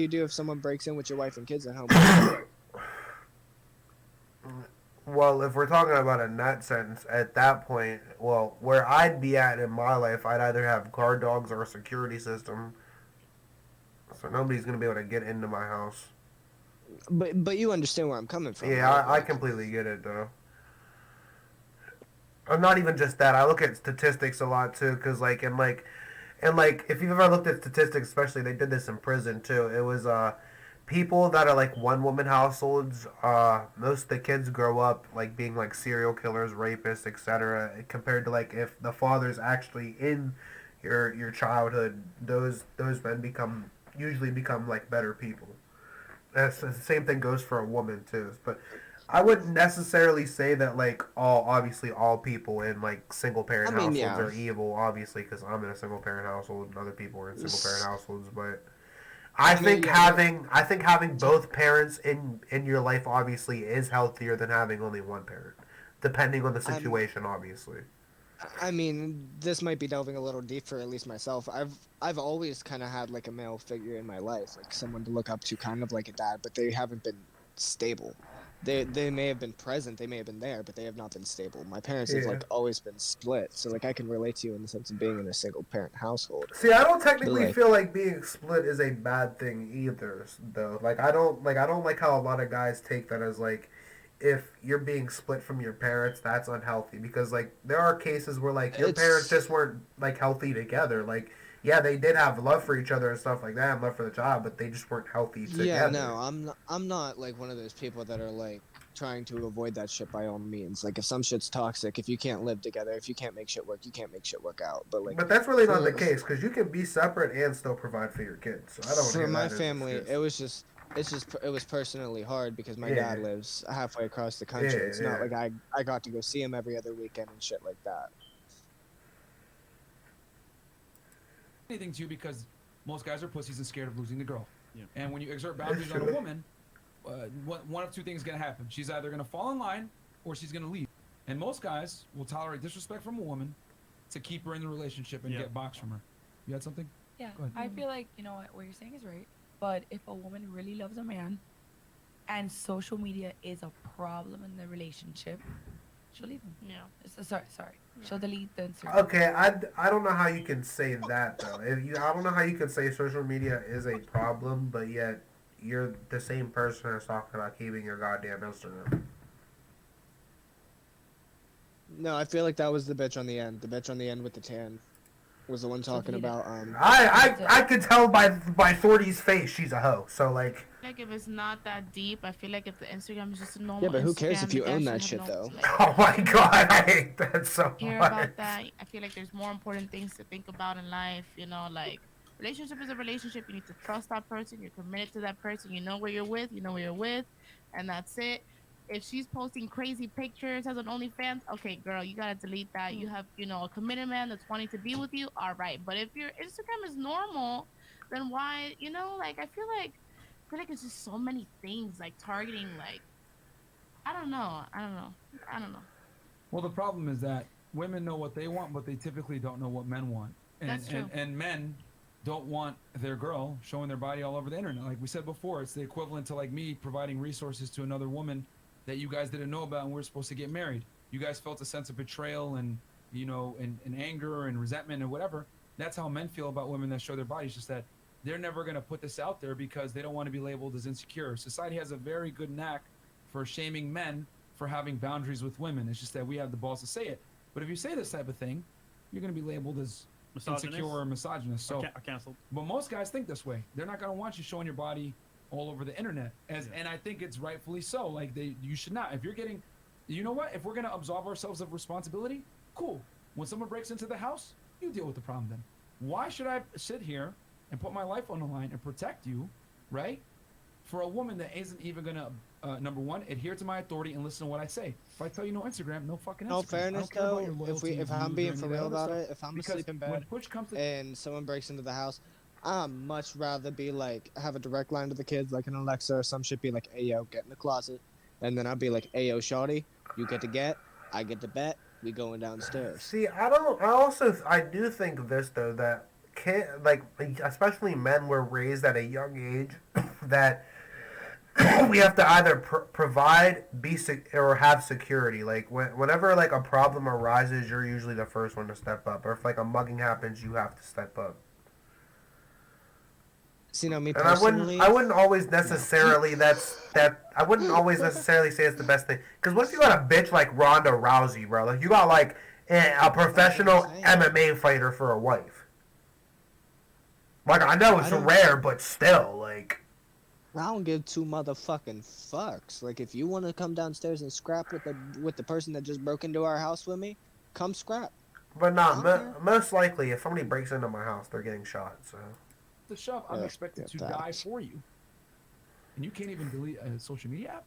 you do if someone breaks in with your wife and kids at home? Well, if we're talking about in that sense, at that point, well, where I'd be at in my life, I'd either have guard dogs or a security system, so nobody's gonna be able to get into my house. But you understand where I'm coming from. Yeah, right? I completely get it though. Not even just that. I look at statistics a lot too, because if you've ever looked at statistics, especially they did this in prison too. It was people that are like one woman households. Most of the kids grow up like being like serial killers, rapists, etc. Compared to like if the father's actually in your childhood, those men usually become like better people. That's the same thing goes for a woman too. But I wouldn't necessarily say that like all people in like single parent I mean, households yeah. are evil. Obviously, because I'm in a single parent household and other people are in single parent households. But I think having both parents in your life obviously is healthier than having only one parent, depending on the situation. Obviously. I mean, this might be delving a little deep for at least myself. I've always kind of had like a male figure in my life, like someone to look up to, kind of like a dad, but they haven't been stable. They may have been present, they may have been there, but they have not been stable. My parents have Yeah. like always been split, so like I can relate to you in the sense of being in a single parent household. See, I don't technically Like- feel like being split is a bad thing either, though. I don't like how a lot of guys take that as like, if you're being split from your parents, that's unhealthy. Because like there are cases where like your parents just weren't like healthy together. Like, yeah, they did have love for each other and stuff like that, and love for the child, but they just weren't healthy together. Yeah, no, I'm not like one of those people that are like trying to avoid that shit by all means. Like if some shit's toxic, if you can't live together, if you can't make shit work, you can't make shit work out. But like But that's really not the for- case because you can be separate and still provide for your kids. So I don't for hear my that as an family, excuse. it was personally hard because my Yeah. dad lives halfway across the country. Yeah, It's not yeah. like I got to go see him every other weekend and shit like that. Anything to you because most guys are pussies and scared of losing the girl. Yeah. And when you exert boundaries on a woman, one of two things is gonna happen. She's either gonna fall in line or she's gonna leave. And most guys will tolerate disrespect from a woman to keep her in the relationship and Yeah. get box from her. You had something? Yeah, Go ahead. I feel like you know what you're saying is right. But if a woman really loves a man, and social media is a problem in the relationship, she'll leave him. Yeah. Sorry. She'll delete the Instagram. Okay, I don't know how you can say that though. I don't know how you can say social media is a problem, but yet you're the same person that's talking about keeping your goddamn Instagram. No, I feel like that was the bitch on the end. The bitch on the end with the tan was the one talking Delete it. about I could tell by Thordy's face she's a hoe. So like, Like if it's not that deep, I feel like if the Instagram is just a normal Yeah, but who cares Instagram, if you the guy own that should have shit, no, though? like, oh my god, I hate that so care much. about that. I feel like there's more important things to think about in life. You know, like relationship is a relationship. You need to trust that person. You're committed to that person. You know where you're with. You know where you're with, and that's it. If she's posting crazy pictures, has an OnlyFans, okay, girl, you gotta delete that. You have, you know, a committed man that's wanting to be with you, all right. But if your Instagram is normal, then why, you know, like I feel like it's just so many things like targeting, like I don't know. Well, the problem is that women know what they want, but they typically don't know what men want. And, That's true. And men don't want their girl showing their body all over the internet. Like we said before, it's the equivalent to like me providing resources to another woman that you guys didn't know about and we're supposed to get married. You guys felt a sense of betrayal and, you know, and anger and resentment and whatever. That's how men feel about women that show their bodies, just that they're never going to put this out there because they don't want to be labeled as insecure. Society has a very good knack for shaming men for having boundaries with women. It's just that we have the balls to say it. But if you say this type of thing, you're going to be labeled as Misogynist? insecure or misogynist. So, I canceled. but most guys think this way. They're not going to want you showing your body all over the internet, and I think it's rightfully so. Like you should not. If you're getting, you know what? If we're going to absolve ourselves of responsibility, cool. When someone breaks into the house, you deal with the problem then. Why should I sit here and put my life on the line and protect you, right? For a woman that isn't even going to, number one, adhere to my authority and listen to what I say. If I tell you no Instagram, no fucking Instagram. No I fairness don't care about though, your loyalty, if I'm views, or being any for of that real other about stuff. it, if I'm Because asleep in when bed push comes to and someone breaks into the house, I'd much rather be like have a direct line to the kids like an Alexa or some shit, be like, hey yo, get in the closet, and then I'd be like, hey yo, shawty, you get to get, I get to bet, we going downstairs. See, I do think this though that especially men were raised at a young age that we have to either provide, or have security. Like whenever like a problem arises, you're usually the first one to step up, or if like a mugging happens, you have to step up. See, me And personally, I wouldn't always necessarily I wouldn't always necessarily say it's the best thing. Because what if you got a bitch like Ronda Rousey, bro? Like you got like a professional MMA fighter for a wife. Like I know it's rare, but still, like. I don't give two motherfucking fucks. Like if you want to come downstairs and scrap with the person that just broke into our house with me, come scrap. But most likely, if somebody breaks into my house, they're getting shot. So. The shove, I'm Yeah, expected to yeah, die facts. for you. And you can't even delete a social media app?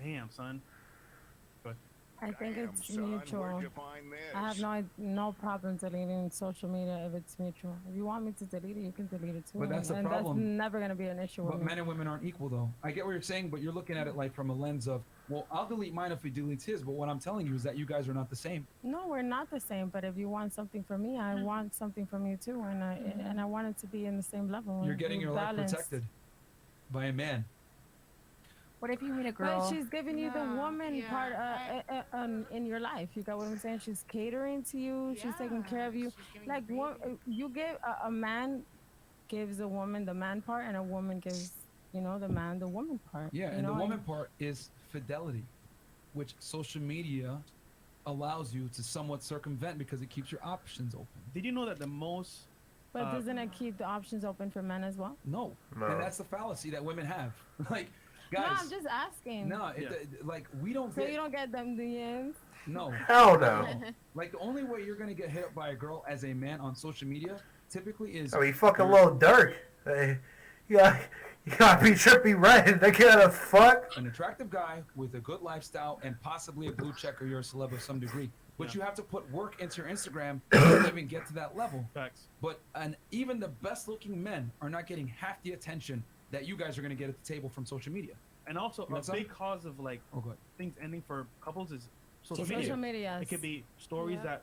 Damn, son. I think it's mutual. I have no problem deleting social media if it's mutual. If you want me to delete it, you can delete it too. But that's the and problem. that's never gonna be an issue with But me. men and women aren't equal, though. I get what you're saying, but you're looking at it like from a lens of, well, I'll delete mine if he deletes his. But what I'm telling you is that you guys are not the same. No, we're not the same. But if you want something from me, I want something from you too, and I want it to be in the same level. You're getting your life balanced. protected by a man. What if you meet a girl? But she's giving you the No, woman yeah, part in your life. You got what I'm saying? She's catering to you. She's taking care of you. she's giving Like you baby. you give a man gives a woman the man part, and a woman gives the man the woman part. Yeah, you and know? the woman part is fidelity, which social media allows you to somewhat circumvent because it keeps your options open. Did you know that the most But doesn't it keep the options open for men as well? No. No. And that's the fallacy that women have. Like, No, Guys, I'm just asking. no, Yeah. like we don't So get you don't get them DMs? no. Hell no. Like the only way you're gonna get hit up by a girl as a man on social media typically is I mean, fucking you're Lil Durk. Hey, you gotta be trippy red. They gotta fuck. an attractive guy with a good lifestyle and possibly a blue check or you're a celeb of some degree. But you have to put work into your Instagram to even get to that level. Facts. But even the best looking men are not getting half the attention that you guys are gonna get at the table from social media. And also, You want a big some? cause of like Oh, good. things ending for couples is social Social media. media. It could be stories Yeah. that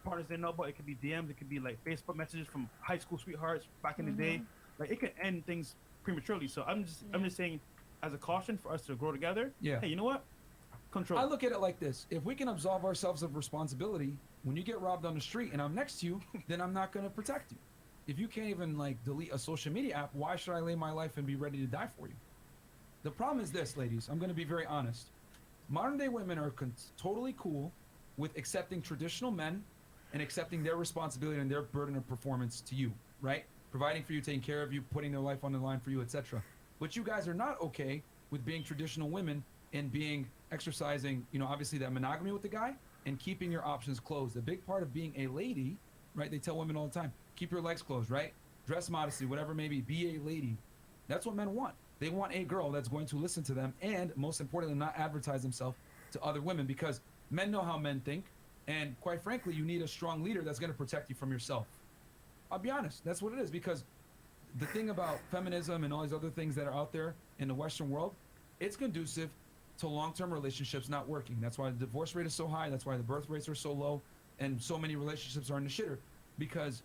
partners didn't know about. It could be DMs. It could be like Facebook messages from high school sweethearts back in the day. Like it could end things prematurely. So I'm just saying, as a caution for us to grow together. Yeah. Hey, you know what? Control. I look at it like this: if we can absolve ourselves of responsibility, when you get robbed on the street and I'm next to you, then I'm not gonna protect you. If you can't even like delete a social media app, why should I lay my life and be ready to die for you? The problem is this, ladies. I'm gonna be very honest. Modern day women are totally cool with accepting traditional men and accepting their responsibility and their burden of performance to you, right? Providing for you, taking care of you, putting their life on the line for you, etc. But you guys are not okay with being traditional women and being exercising, obviously that monogamy with the guy and keeping your options closed. A big part of being a lady, right? They tell women all the time, keep your legs closed, right? Dress modestly, whatever it may be a lady. That's what men want. They want a girl that's going to listen to them and, most importantly, not advertise themselves to other women because men know how men think. And quite frankly, you need a strong leader that's going to protect you from yourself. I'll be honest, that's what it is, because the thing about feminism and all these other things that are out there in the Western world, it's conducive to long-term relationships not working. That's why the divorce rate is so high. That's why the birth rates are so low, and so many relationships are in the shitter, because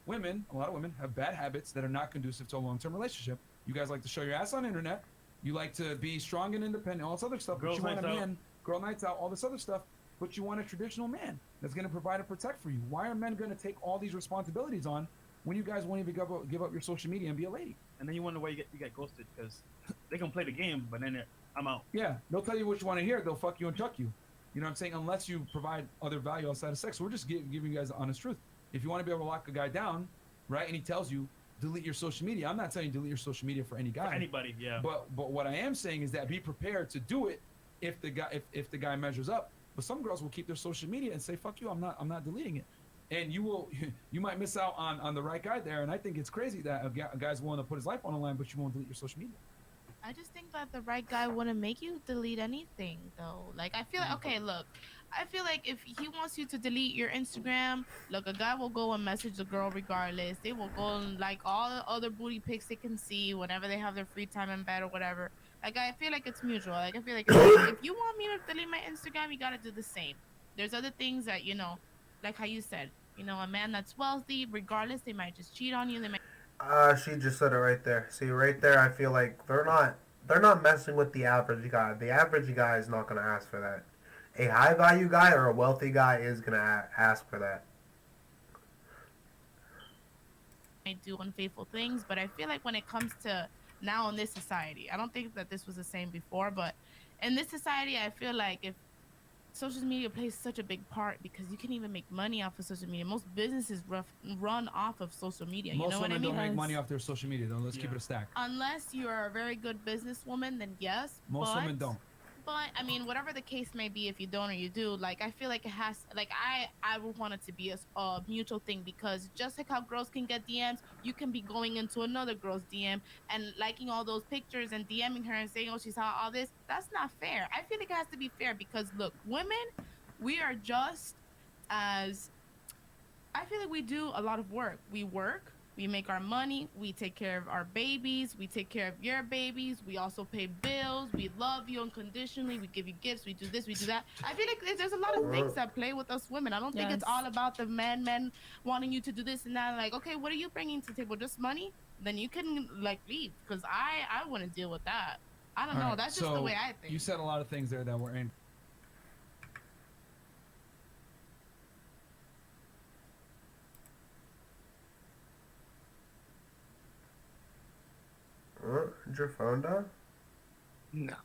women, a lot of women, have bad habits that are not conducive to a long-term relationship. You guys like to show your ass on the internet. You like to be strong and independent, all this other stuff. Girls' but you want a nights man, girl nights out, all this other stuff. But you want a traditional man that's going to provide and protect for you. Why are men going to take all these responsibilities on when you guys won't even give up your social media and be a lady? And then you wonder why you get ghosted because they can play the game, but then I'm out. Yeah, they'll tell you what you want to hear. They'll fuck you and chuck you. You know what I'm saying? Unless you provide other value outside of sex. So we're just giving you guys the honest truth. If you want to be able to lock a guy down, right, and he tells you delete your social media, I'm not telling you delete your social media for any guy. For anybody, yeah. But what I am saying is that be prepared to do it if the guy measures up. But some girls will keep their social media and say, "Fuck you, I'm not deleting it," and you might miss out on the right guy there. And I think it's crazy that a guy's willing to put his life on the line, but you won't delete your social media. I just think that the right guy wouldn't make you delete anything, though. Like, I feel like, okay, look, I feel like if he wants you to delete your Instagram, look, a guy will go and message the girl regardless. They will go and like all the other booty pics they can see whenever they have their free time in bed or whatever. Like, I feel like it's mutual. Like, I feel like if you want me to delete my Instagram, you gotta do the same. There's other things that, like how you said, a man that's wealthy, regardless, they might just cheat on you. They might. She just said it right there. See, right there, I feel like they're not messing with the average guy. The average guy is not gonna ask for that. A high value guy or a wealthy guy is gonna ask for that. Might do unfaithful things, but I feel like when it comes to now in this society, I don't think that this was the same before, but in this society, I feel like if social media plays such a big part because you can even make money off of social media. Most businesses run off of social media. Most you know what I women mean? don't make money off their social media, though. Let's keep it a stack. Unless you are a very good businesswoman, then yes. Most women don't. But I mean, whatever the case may be, if you don't or you do, like I feel like it has, like I would want it to be a mutual thing, because just like how girls can get DMs, you can be going into another girl's DM and liking all those pictures and DMing her and saying, oh, she saw all this. That's not fair. I feel like it has to be fair because look, women, we are just as, I feel like we do a lot of work. We work. We make our money. We take care of our babies. We take care of your babies. We also pay bills. We love you unconditionally. We give you gifts. We do this. We do that. I feel like there's a lot of things that play with us women. I don't think it's all about the men wanting you to do this and that. Like, okay, what are you bringing to the table? Just money? Then you can like leave, because I wouldn't deal with that. I don't know. Right, That's just the way I think. You said a lot of things there that were in. Did your phone die? No.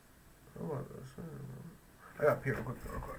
I got Peter real quick.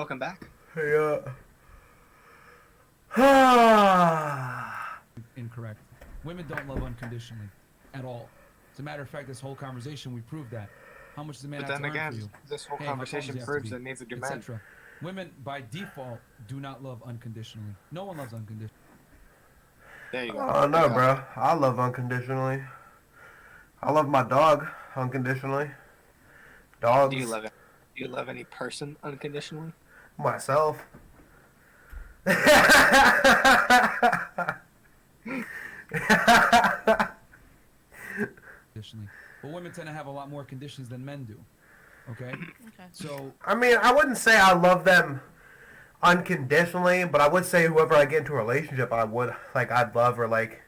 Welcome back. Yeah. Incorrect. Women don't love unconditionally at all. As a matter of fact, this whole conversation, we proved that. How much does a man But have to then earn again, for you? this whole Hey, how tall conversation does he have to proves be? that needs a good man. Etc. Women, by default, do not love unconditionally. No one loves unconditionally. There you go. Oh no, bro. I love unconditionally. I love my dog unconditionally. Dogs. Do you love any person unconditionally? Myself. Conditionally. But women tend to have a lot more conditions than men do. Okay? Okay. So, I mean, I wouldn't say I love them unconditionally, but I would say whoever I get into a relationship, I'd love, or like,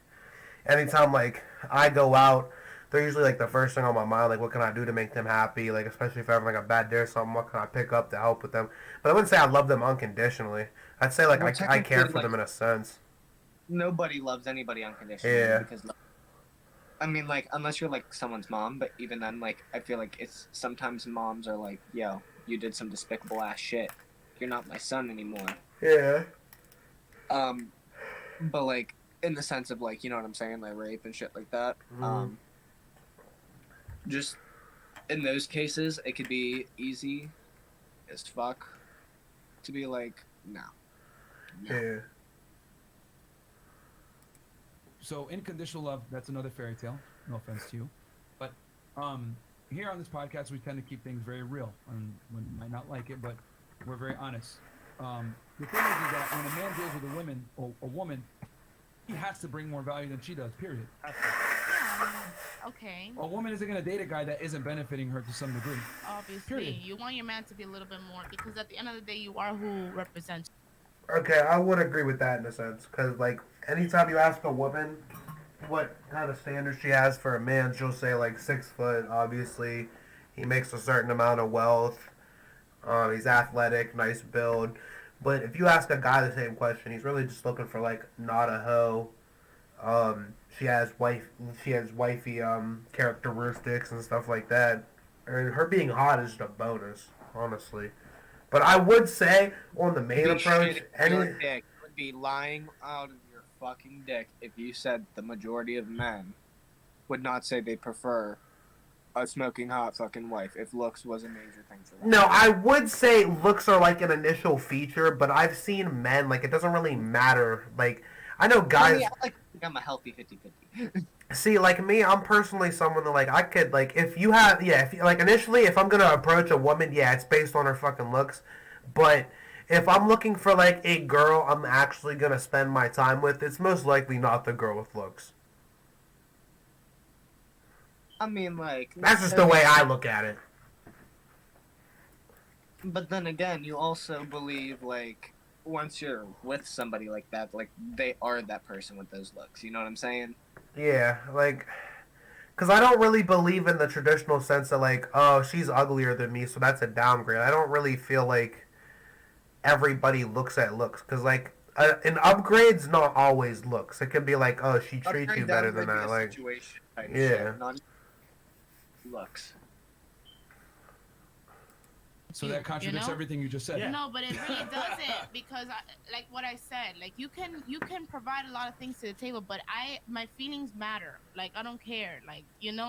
anytime like I go out, they're usually like the first thing on my mind, like what can I do to make them happy, like especially if I have like a bad day or something, what can I pick up to help with them. But I wouldn't say I love them unconditionally. I'd say like Well, I care technically, for them in a sense. Nobody loves anybody unconditionally. Yeah. Because, I mean, like, unless you're like someone's mom, but even then, like, I feel like it's sometimes moms are like, yo, you did some despicable ass shit. You're not my son anymore. Yeah. But like, in the sense of like, you know what I'm saying, like rape and shit like that. Mhm. Just in those cases, it could be easy as fuck to be like, no. Yeah. so unconditional love, that's another fairy tale. No offense to you. But here on this podcast, we tend to keep things very real. And one might not like it, but we're very honest. The thing is that when a man deals with a woman, he has to bring more value than she does, period. Okay. A woman isn't going to date a guy that isn't benefiting her to some degree. Obviously, Period. you want your man to be a little bit more because at the end of the day, you are who represents. Okay, I would agree with that in a sense, because like anytime you ask a woman what kind of standards she has for a man, she'll say like 6 foot. Obviously, he makes a certain amount of wealth. He's athletic, nice build. But if you ask a guy the same question, he's really just looking for like not a hoe. She has wifey characteristics and stuff like that. And her being hot is just a bonus, honestly. But I would say on the main approach, Your dick would be lying out of your fucking dick if you said the majority of men would not say they prefer a smoking hot fucking wife if looks was a major thing for them. No, I would say looks are like an initial feature, but I've seen men, like, it doesn't really matter. Like, I know guys... I'm a healthy 50-50. See, like me, I'm personally someone that, like, I could, like, if you have... Yeah, if like, initially, if I'm gonna approach a woman, yeah, it's based on her fucking looks. But if I'm looking for, like, a girl I'm actually gonna spend my time with, it's most likely not the girl with looks. I mean, like... That's just the way I look at it. But then again, you also believe, like, once you're with somebody like that, like, they are that person with those looks. You know what I'm saying? Yeah, like... Because I don't really believe in the traditional sense of, like, oh, she's uglier than me, so that's a downgrade. I don't really feel like everybody looks at looks. Because, like, an upgrade's not always looks. It can be like, oh, she treats you better than that. Like, yeah. Shit, not looks. So that contradicts everything you just said. Yeah. No, but it really doesn't because, like what I said, like you can provide a lot of things to the table, but my feelings matter. Like I don't care. Like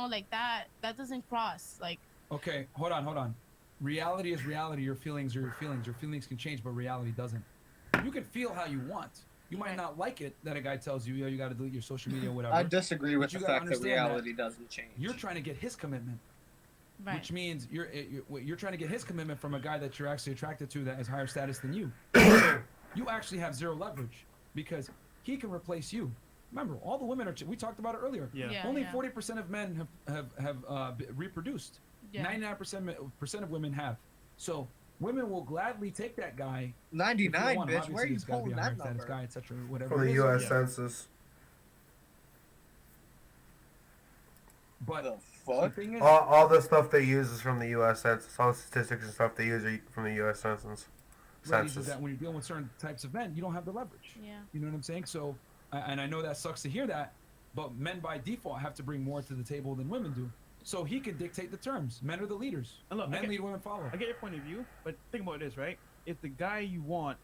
like that doesn't cross. Like. Okay, hold on. Reality is reality. Your feelings are your feelings. Your feelings can change, but reality doesn't. You can feel how you want. You might not like it that a guy tells you, yo, you got to delete your social media, or whatever. I disagree with the fact that reality doesn't change. You're trying to get his commitment. Right. Which means you're trying to get his commitment from a guy that you're actually attracted to that has higher status than you. So you actually have zero leverage because he can replace you. Remember, all the women we talked about it earlier. Yeah. Only 40% of men have reproduced. 99% of women have. So women will gladly take that guy. 99, bitch. Where are you pulling that number? Guy, etc. Whatever. For the U.S. Census. But the fuck? All the stuff they use is from the U.S. Census. All the statistics and stuff they use are from the U.S. Census. Right, is that when you're dealing with certain types of men, you don't have the leverage. Yeah. You know what I'm saying? So, and I know that sucks to hear that, but men by default have to bring more to the table than women do. So he can dictate the terms. Men are the leaders. And look, men lead, women follow. I get your point of view, but think about this, right? if the guy you want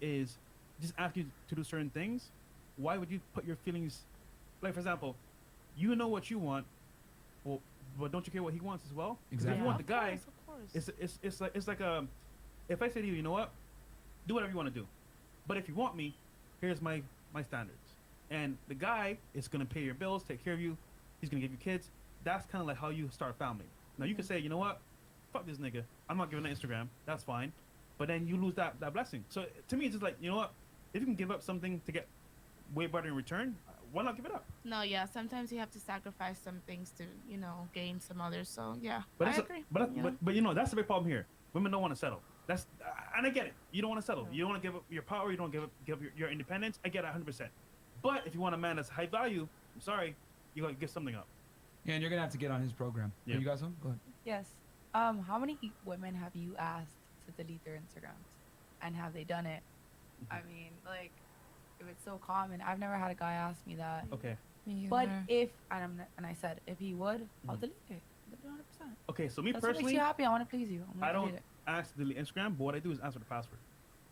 is just asking you to do certain things, why would you put your feelings? Like for example, you know what you want, well, but don't you care what he wants as well? 'Cause Exactly. If you want the guy, Of course. it's like if I say to you, you know what, do whatever you want to do, but if you want me, here's my standards, and the guy is gonna pay your bills, take care of you, he's gonna give you kids. That's kind of like how you start a family. Now you can say, you know what, fuck this nigga, I'm not giving an Instagram. That's fine, but then you lose that blessing. So to me, it's just like, you know what, if you can give up something to get way better in return, why not give it up? No, yeah. Sometimes you have to sacrifice some things to, gain some others. So yeah, But I that's agree. but you know that's the big problem here. Women don't want to settle. That's and I get it. You don't want to settle. You don't want to give up your power. You don't give up your independence. I get it 100%. But if you want a man that's high value, I'm sorry, you gotta give something up. Yeah, and you're gonna have to get on his program. Yeah. You got some? Go ahead. Yes. How many women have you asked to delete their Instagrams, and have they done it? I mean, like, if it's so common, I've never had a guy ask me that. Okay. Me But either. if and I said if he would, I'll delete it. 100%. Okay. So me That's what makes personally, you happy. I want to please you. I'm I gonna don't delete it. ask to delete Instagram, but what I do is answer the password.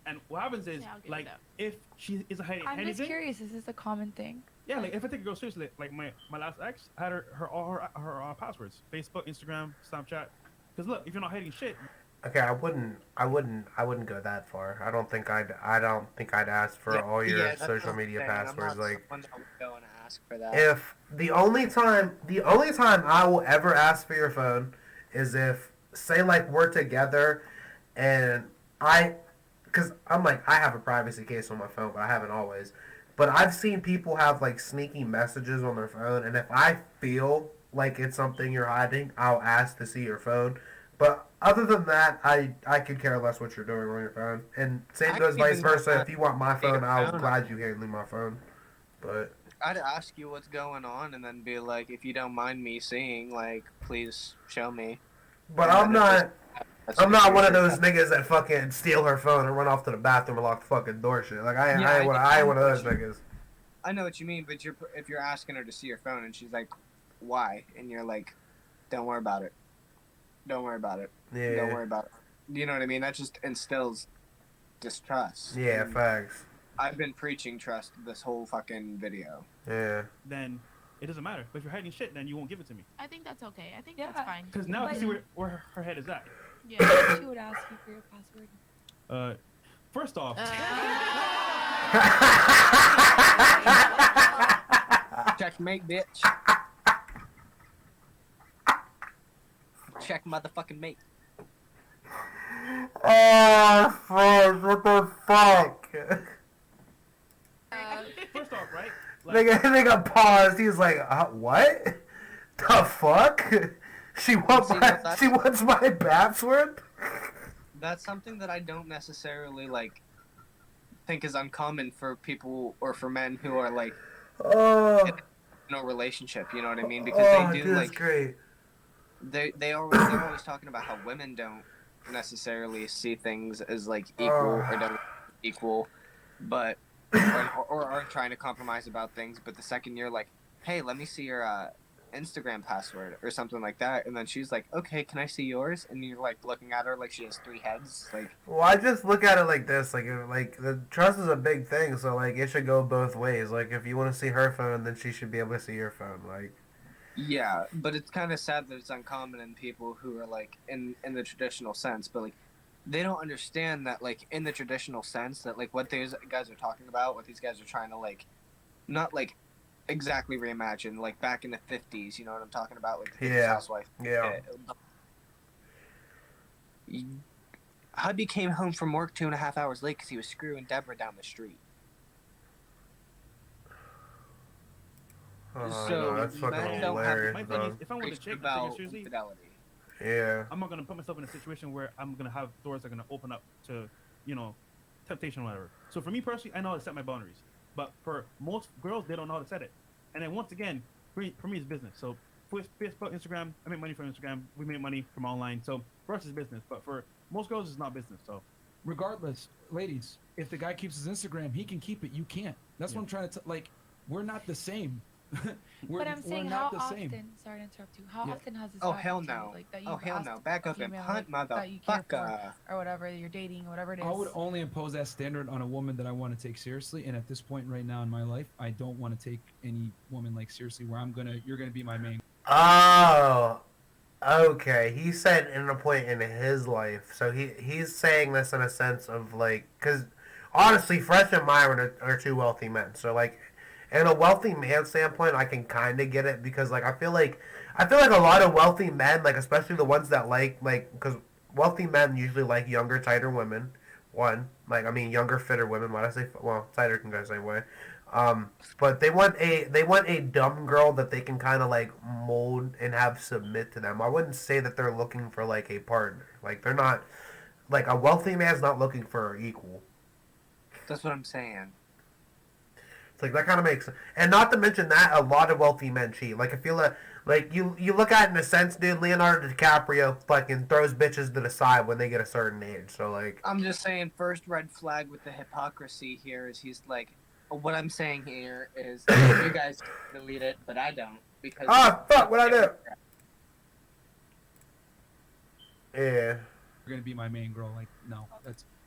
And what happens is, Yeah, I'll give you like, that. if she isn't hiding I'm just anything, curious. Is this a common thing? yeah, like if I take a girl seriously, like my last ex had all her passwords, Facebook, Instagram, Snapchat. Because look, if you're not hiding shit, Okay, I wouldn't go that far. I don't think I'd ask for all your that's social what I'm media saying. passwords. I'm not Like, someone that would go and ask for that. if the only time I will ever ask for your phone is if, say, like, we're together and because I'm like, I have a privacy case on my phone, but I haven't always. But I've seen people have like sneaky messages on their phone, and if I feel like it's something you're hiding, I'll ask to see your phone. But other than that, I could care less what you're doing on your phone. And same I goes even vice versa. got If you want my your phone, I'll phone. glad you handling my phone. But I'd ask you what's going on and then be like, if you don't mind me seeing, like, please show me. but Yeah, I'm that's not. That's I'm not one of sure. those niggas that fucking steal her phone and run off to the bathroom and lock the fucking door shit. Like I Yeah, ain't one of those niggas. I know what you mean, but if you're asking her to see your phone and she's like, why? And you're like, don't worry about it. Don't worry about it. Yeah. Don't worry about it. You know what I mean? That just instills distrust. Yeah, And facts. I've been preaching trust this whole fucking video. Yeah. then it doesn't matter. But if you're hiding shit, then you won't give it to me. I think that's okay. I think Yeah. that's fine. Because now I But- can see where her head is at. Yeah. She would ask you for your password. First off, Checkmate, bitch. Check motherfucking mate. Oh, fuck, what the fuck? first off, right? Like, Nigga paused. He was like, what? The fuck? She wants See, that's- my password? That's something that I don't necessarily like think is uncommon for people or for men who are like Oh, in a relationship. You know what I mean? Because oh, they do dude, that's like great. they're always talking about how women don't necessarily see things as like equal or don't equal, but or aren't trying to compromise about things. But the second you're like, hey, let me see your Instagram password or something like that, and then she's like, okay, can I see yours? And you're like looking at her like she has 3 heads. Like, Well, I just look at it like this, like the trust is a big thing, so like it should go both ways. Like if you want to see her phone, then she should be able to see your phone. Like, yeah, but it's kind of sad that it's uncommon in people who are like in the traditional sense, but like they don't understand that like in the traditional sense that like what these guys are talking about, what these guys are trying to like, not like exactly reimagine, like back in the 50s, you know what I'm talking about, like the 50s Yeah. housewife. yeah, Hubby came home from work 2.5 hours late because he was screwing Deborah down the street. oh, So, no, that's men fucking don't have- hilarious, my thing bro. is, if I'm with a Preached chick, I'm about taking seriously, infidelity. Yeah, I'm not gonna put myself in a situation where I'm gonna have doors that are gonna open up to, temptation or whatever. So for me personally, I know how to set my boundaries. But for most girls, they don't know how to set it. And then once again, for me, it's business. So for Facebook, Instagram, I make money from Instagram. We make money from online. So for us, it's business. But for most girls, it's not business. So Regardless, ladies, if the guy keeps his Instagram, he can keep it. You can't. That's what I'm trying to like. We're not the same. But I'm saying, how often? Sorry to interrupt you. How often has this Oh happened hell to you? no. Like that Oh you've hell asked no. Back a up and female, punt, like, that you care for, motherfucker. or whatever, you're dating, or whatever it is. I would only impose that standard on a woman that I want to take seriously, and at this point right now in my life, I don't want to take any woman like seriously. Where you're gonna be my main. Oh, okay. He said in a point in his life, so he's saying this in a sense of like, because honestly, Fresh and Myron are two wealthy men. So like, in a wealthy man standpoint, I can kind of get it because like I feel like a lot of wealthy men, like especially the ones that like because wealthy men usually like younger, tighter women. One, like I mean, younger, fitter women. Why did I say well, tighter can go the same way. But they want a dumb girl that they can kind of like mold and have submit to them. I wouldn't say that they're looking for like a partner. Like they're not like a wealthy man's not looking for an equal. That's what I'm saying. It's like that kind of makes, and not to mention that a lot of wealthy men cheat. Like if you like you look at it in a sense, dude. Leonardo DiCaprio fucking throws bitches to the side when they get a certain age. So like, I'm just saying, first red flag with the hypocrisy here is he's like, what I'm saying here is you guys delete it, but I don't because. Fuck! What I do? Yeah. You're gonna be my main girl. Like, no,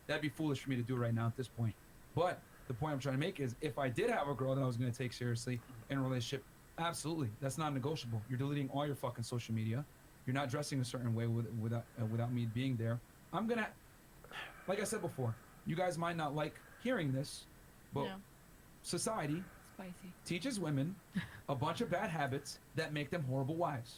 that'd be foolish for me to do right now at this point. But the point I'm trying to make is, if I did have a girl that I was gonna take seriously in a relationship, absolutely, that's not negotiable. You're deleting all your fucking social media. You're not dressing a certain way without me being there. I'm gonna, like I said before, you guys might not like hearing this, but society teaches women a bunch of bad habits that make them horrible wives.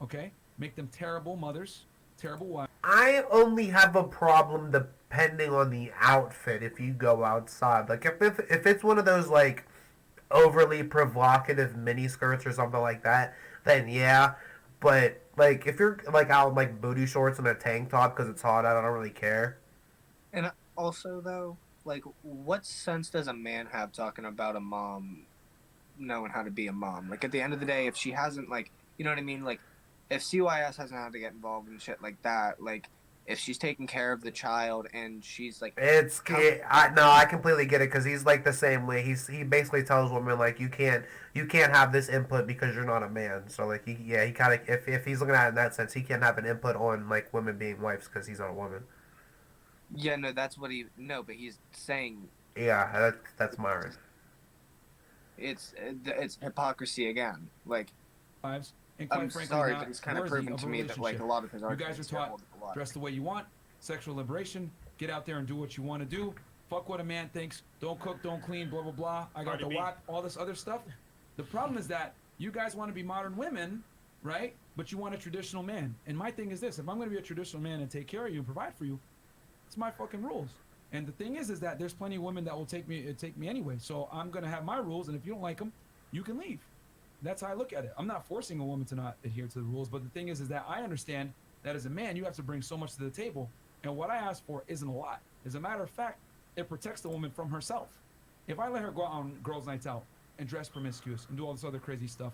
Okay? Make them terrible mothers, terrible wives. I only have a problem depending on the outfit if you go outside. Like if it's one of those like overly provocative mini skirts or something like that, then yeah. But like if you're like out in like booty shorts and a tank top because it's hot out, I don't really care. And also though, like, what sense does a man have talking about a mom knowing how to be a mom? Like, at the end of the day, if she hasn't, like, you know what I mean? Like, if CYS hasn't had to get involved in shit like that, like, if she's taking care of the child and she's, like... I completely get it, because he's, like, the same way. He basically tells women, like, you can't have this input because you're not a man. So, like, he kind of... If he's looking at it in that sense, he can't have an input on, like, women being wives because he's not a woman. Yeah, no, that's what he... No, but he's saying... Yeah, that's Myron. It's hypocrisy again. Like... Wives. And I'm frankly, sorry, but it's kind of proven to me that, like, a lot of his you guys arguments are taught, dress the way you want, sexual liberation, get out there and do what you want to do, fuck what a man thinks, don't cook, don't clean, blah, blah, blah, I got the whack, all this other stuff. The problem is that you guys want to be modern women, right? But you want a traditional man. And my thing is this, if I'm going to be a traditional man and take care of you and provide for you, it's my fucking rules. And the thing is that there's plenty of women that will take me anyway. So I'm going to have my rules, and if you don't like them, you can leave. That's how I look at it. I'm not forcing a woman to not adhere to the rules, but the thing is that I understand that as a man, you have to bring so much to the table, and what I ask for isn't a lot. As a matter of fact, it protects the woman from herself. If I let her go out on girls' nights out and dress promiscuous and do all this other crazy stuff,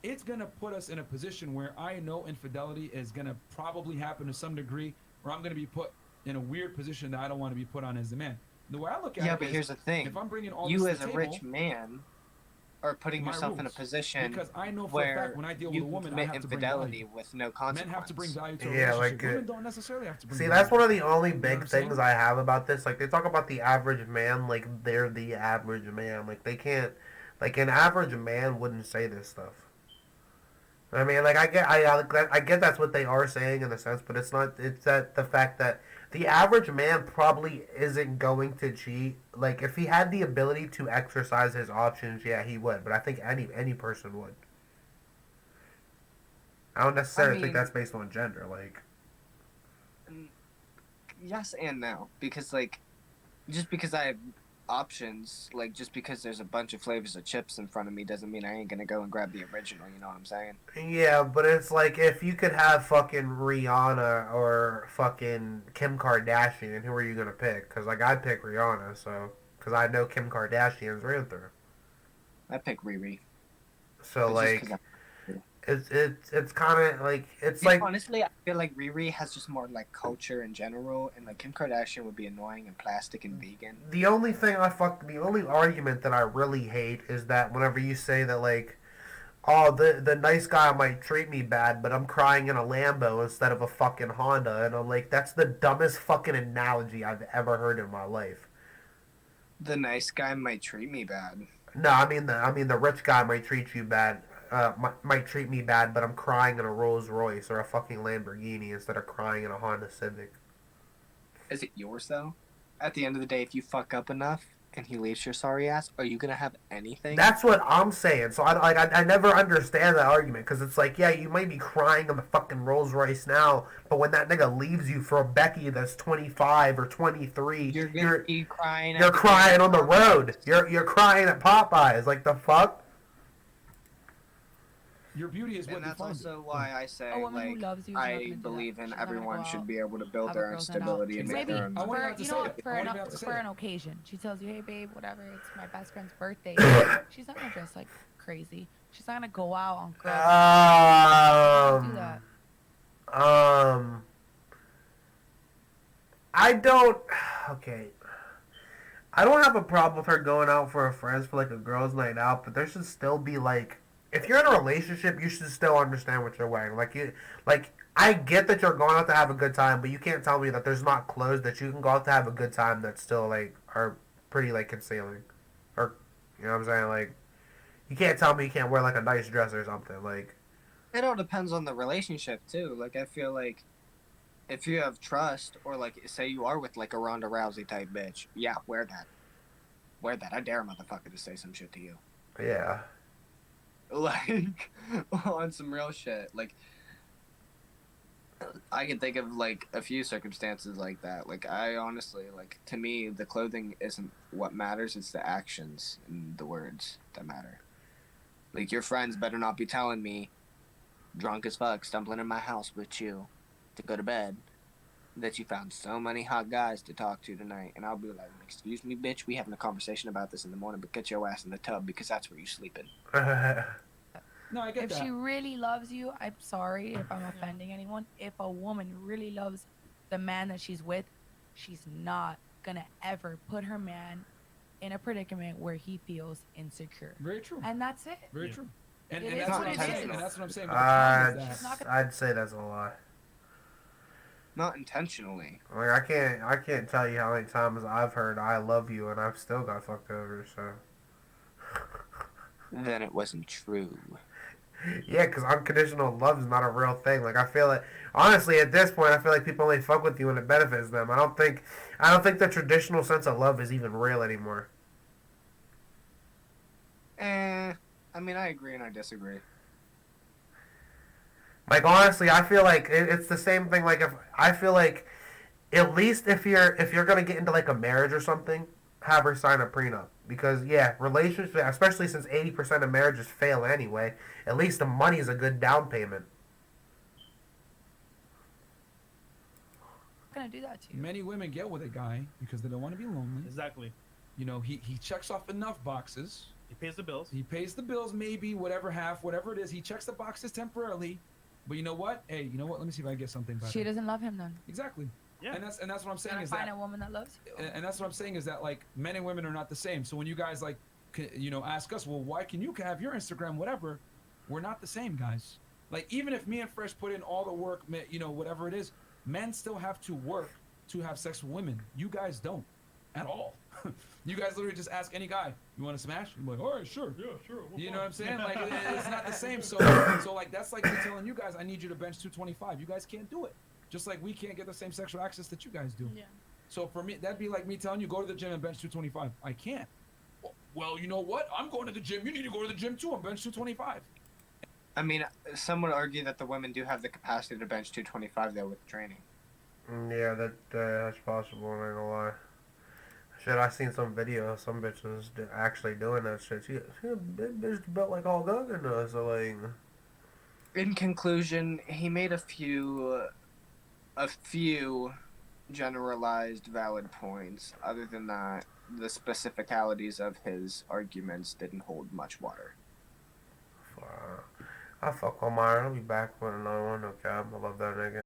it's going to put us in a position where I know infidelity is going to probably happen to some degree, or I'm going to be put in a weird position that I don't want to be put on as a man. The way I look at it is, but here's the thing. if I'm bringing all you this as to the a table, rich man are putting yourself in a position because I know for a fact when I deal with a woman, I have to bring value. With no consequence. Men have to bring value to a relationship. Women don't necessarily have to bring value. That's one of the only big things I have about this. Like, they talk about the average man, like they're the average man. Like, they can't, like, an average man wouldn't say this stuff. I mean, like, I get that's what they are saying in a sense, but it's not. It's that the fact that the average man probably isn't going to cheat. Like, if he had the ability to exercise his options, yeah, he would. But I think any person would. I don't necessarily think that's based on gender. Like, yes and no, because like, just because I have options, like just because there's a bunch of flavors of chips in front of me doesn't mean I ain't gonna go and grab the original, you know what I'm saying? Yeah, but it's like if you could have fucking Rihanna or fucking Kim Kardashian, who are you gonna pick? Because like I pick Rihanna, so because I know Kim Kardashian's ran through. I pick Riri. So like, It's kind of like it's like honestly, I feel like Riri has just more like culture in general, and like Kim Kardashian would be annoying and plastic and vegan. the only argument that I really hate is that whenever you say that like, oh, the nice guy might treat me bad, but I'm crying in a Lambo instead of a fucking Honda, and I'm like, that's the dumbest fucking analogy I've ever heard in my life. The nice guy might treat me bad. No, I mean the rich guy might treat you bad. Might treat me bad, but I'm crying in a Rolls Royce or a fucking Lamborghini instead of crying in a Honda Civic. Is it yours though? At the end of the day, if you fuck up enough and he leaves your sorry ass, are you gonna have anything? That's what I'm saying. So I never understand that argument because it's like, yeah, you might be crying in the fucking Rolls Royce now, but when that nigga leaves you for a Becky that's 25 or 23, you're gonna be crying. You're crying on the road. You're crying at Popeyes. Like the fuck. Your beauty is what and that's defines also it. why I say, A woman who like, loves you is not I gonna do believe that. in She's not gonna everyone go should out, be able to build have their a own girl's night out. stability and make Maybe their own. I wouldn't for have to you say know it. I for wouldn't have to say an it. occasion. She tells you, hey babe, whatever. It's my best friend's birthday. She's not gonna dress like crazy. She's not gonna go out on girls. Do that. I don't. Okay. I don't have a problem with her going out for her friends for like a girls' night out, but there should still be like, if you're in a relationship, you should still understand what you're wearing. I get that you're going out to have a good time, but you can't tell me that there's not clothes that you can go out to have a good time that still like are pretty like concealing, or you know what I'm saying? Like, you can't tell me you can't wear like a nice dress or something. Like, It all depends on the relationship too. Like, I feel like if you have trust, or like say you are with like a Ronda Rousey type bitch, yeah, wear that. Wear that. I dare a motherfucker to say some shit to you. yeah. Like, on some real shit. Like, I can think of like a few circumstances like that. Like, I honestly, like, to me, the clothing isn't what matters, it's the actions and the words that matter. Like, your friends better not be telling me, drunk as fuck, stumbling in my house with you to go to bed, that you found so many hot guys to talk to tonight. And I'll be like, excuse me, bitch, we having a conversation about this in the morning, but get your ass in the tub because that's where you sleeping. No, I get If that. she really loves you, I'm sorry if I'm offending anyone. If a woman really loves the man that she's with, she's not gonna ever put her man in a predicament where he feels insecure. Very true. And that's it. Very true. And It is that's what what I'm it saying. is. And that's what I'm saying. But the problem is She's not that gonna- I'd say that's a lie. Not intentionally. Like, I can't tell you how many times I've heard "I love you" and I've still got fucked over. So Then it wasn't true. yeah, because unconditional love is not a real thing. Like, I feel like, honestly, at this point, I feel like people only fuck with you when it benefits them. I don't think the traditional sense of love is even real anymore. I mean, I agree and I disagree. Like, honestly, I feel like it's the same thing. Like, if I feel like, at least if you're gonna get into like a marriage or something, have her sign a prenup. Because yeah, relationships, especially since 80% of marriages fail anyway, at least the money is a good down payment. I'm gonna do that to you. many women get with a guy because they don't want to be lonely. Exactly. You know, he checks off enough boxes. He pays the bills. He pays the bills, maybe whatever it is. He checks the boxes temporarily. But you know what? Hey, you know what? Let me see if I can get something better. She doesn't love him then. Exactly. Yeah. And that's what I'm saying Gotta is find that a woman that loves you. and that's what I'm saying is that like men and women are not the same. So when you guys like ask us, well, why can you have your Instagram, whatever? We're not the same, guys. Like even if me and Fresh put in all the work, whatever it is, men still have to work to have sex with women. You guys don't at all. You guys literally just ask any guy, you want to smash? I'm like, all right, sure. Yeah, sure. You know what I'm saying? Like it's not the same. So like that's like me telling you guys, I need you to bench 225. You guys can't do it. Just like we can't get the same sexual access that you guys do. Yeah. So for me, that'd be like me telling you go to the gym and bench 225. I can't. Well, you know what? I'm going to the gym. You need to go to the gym too. I'm bench 225. I mean, some would argue that the women do have the capacity to bench 225 though with training. Yeah, that's possible. I'm not gonna lie. Shit, I seen some video of some bitches actually doing that shit. She bitch built like Hulk Hogan does. So like, In conclusion, he made a few generalized valid points. Other than that, the specificalities of his arguments didn't hold much water. I fuck Omar. I'll be back with another one. No cap. I love that nigga.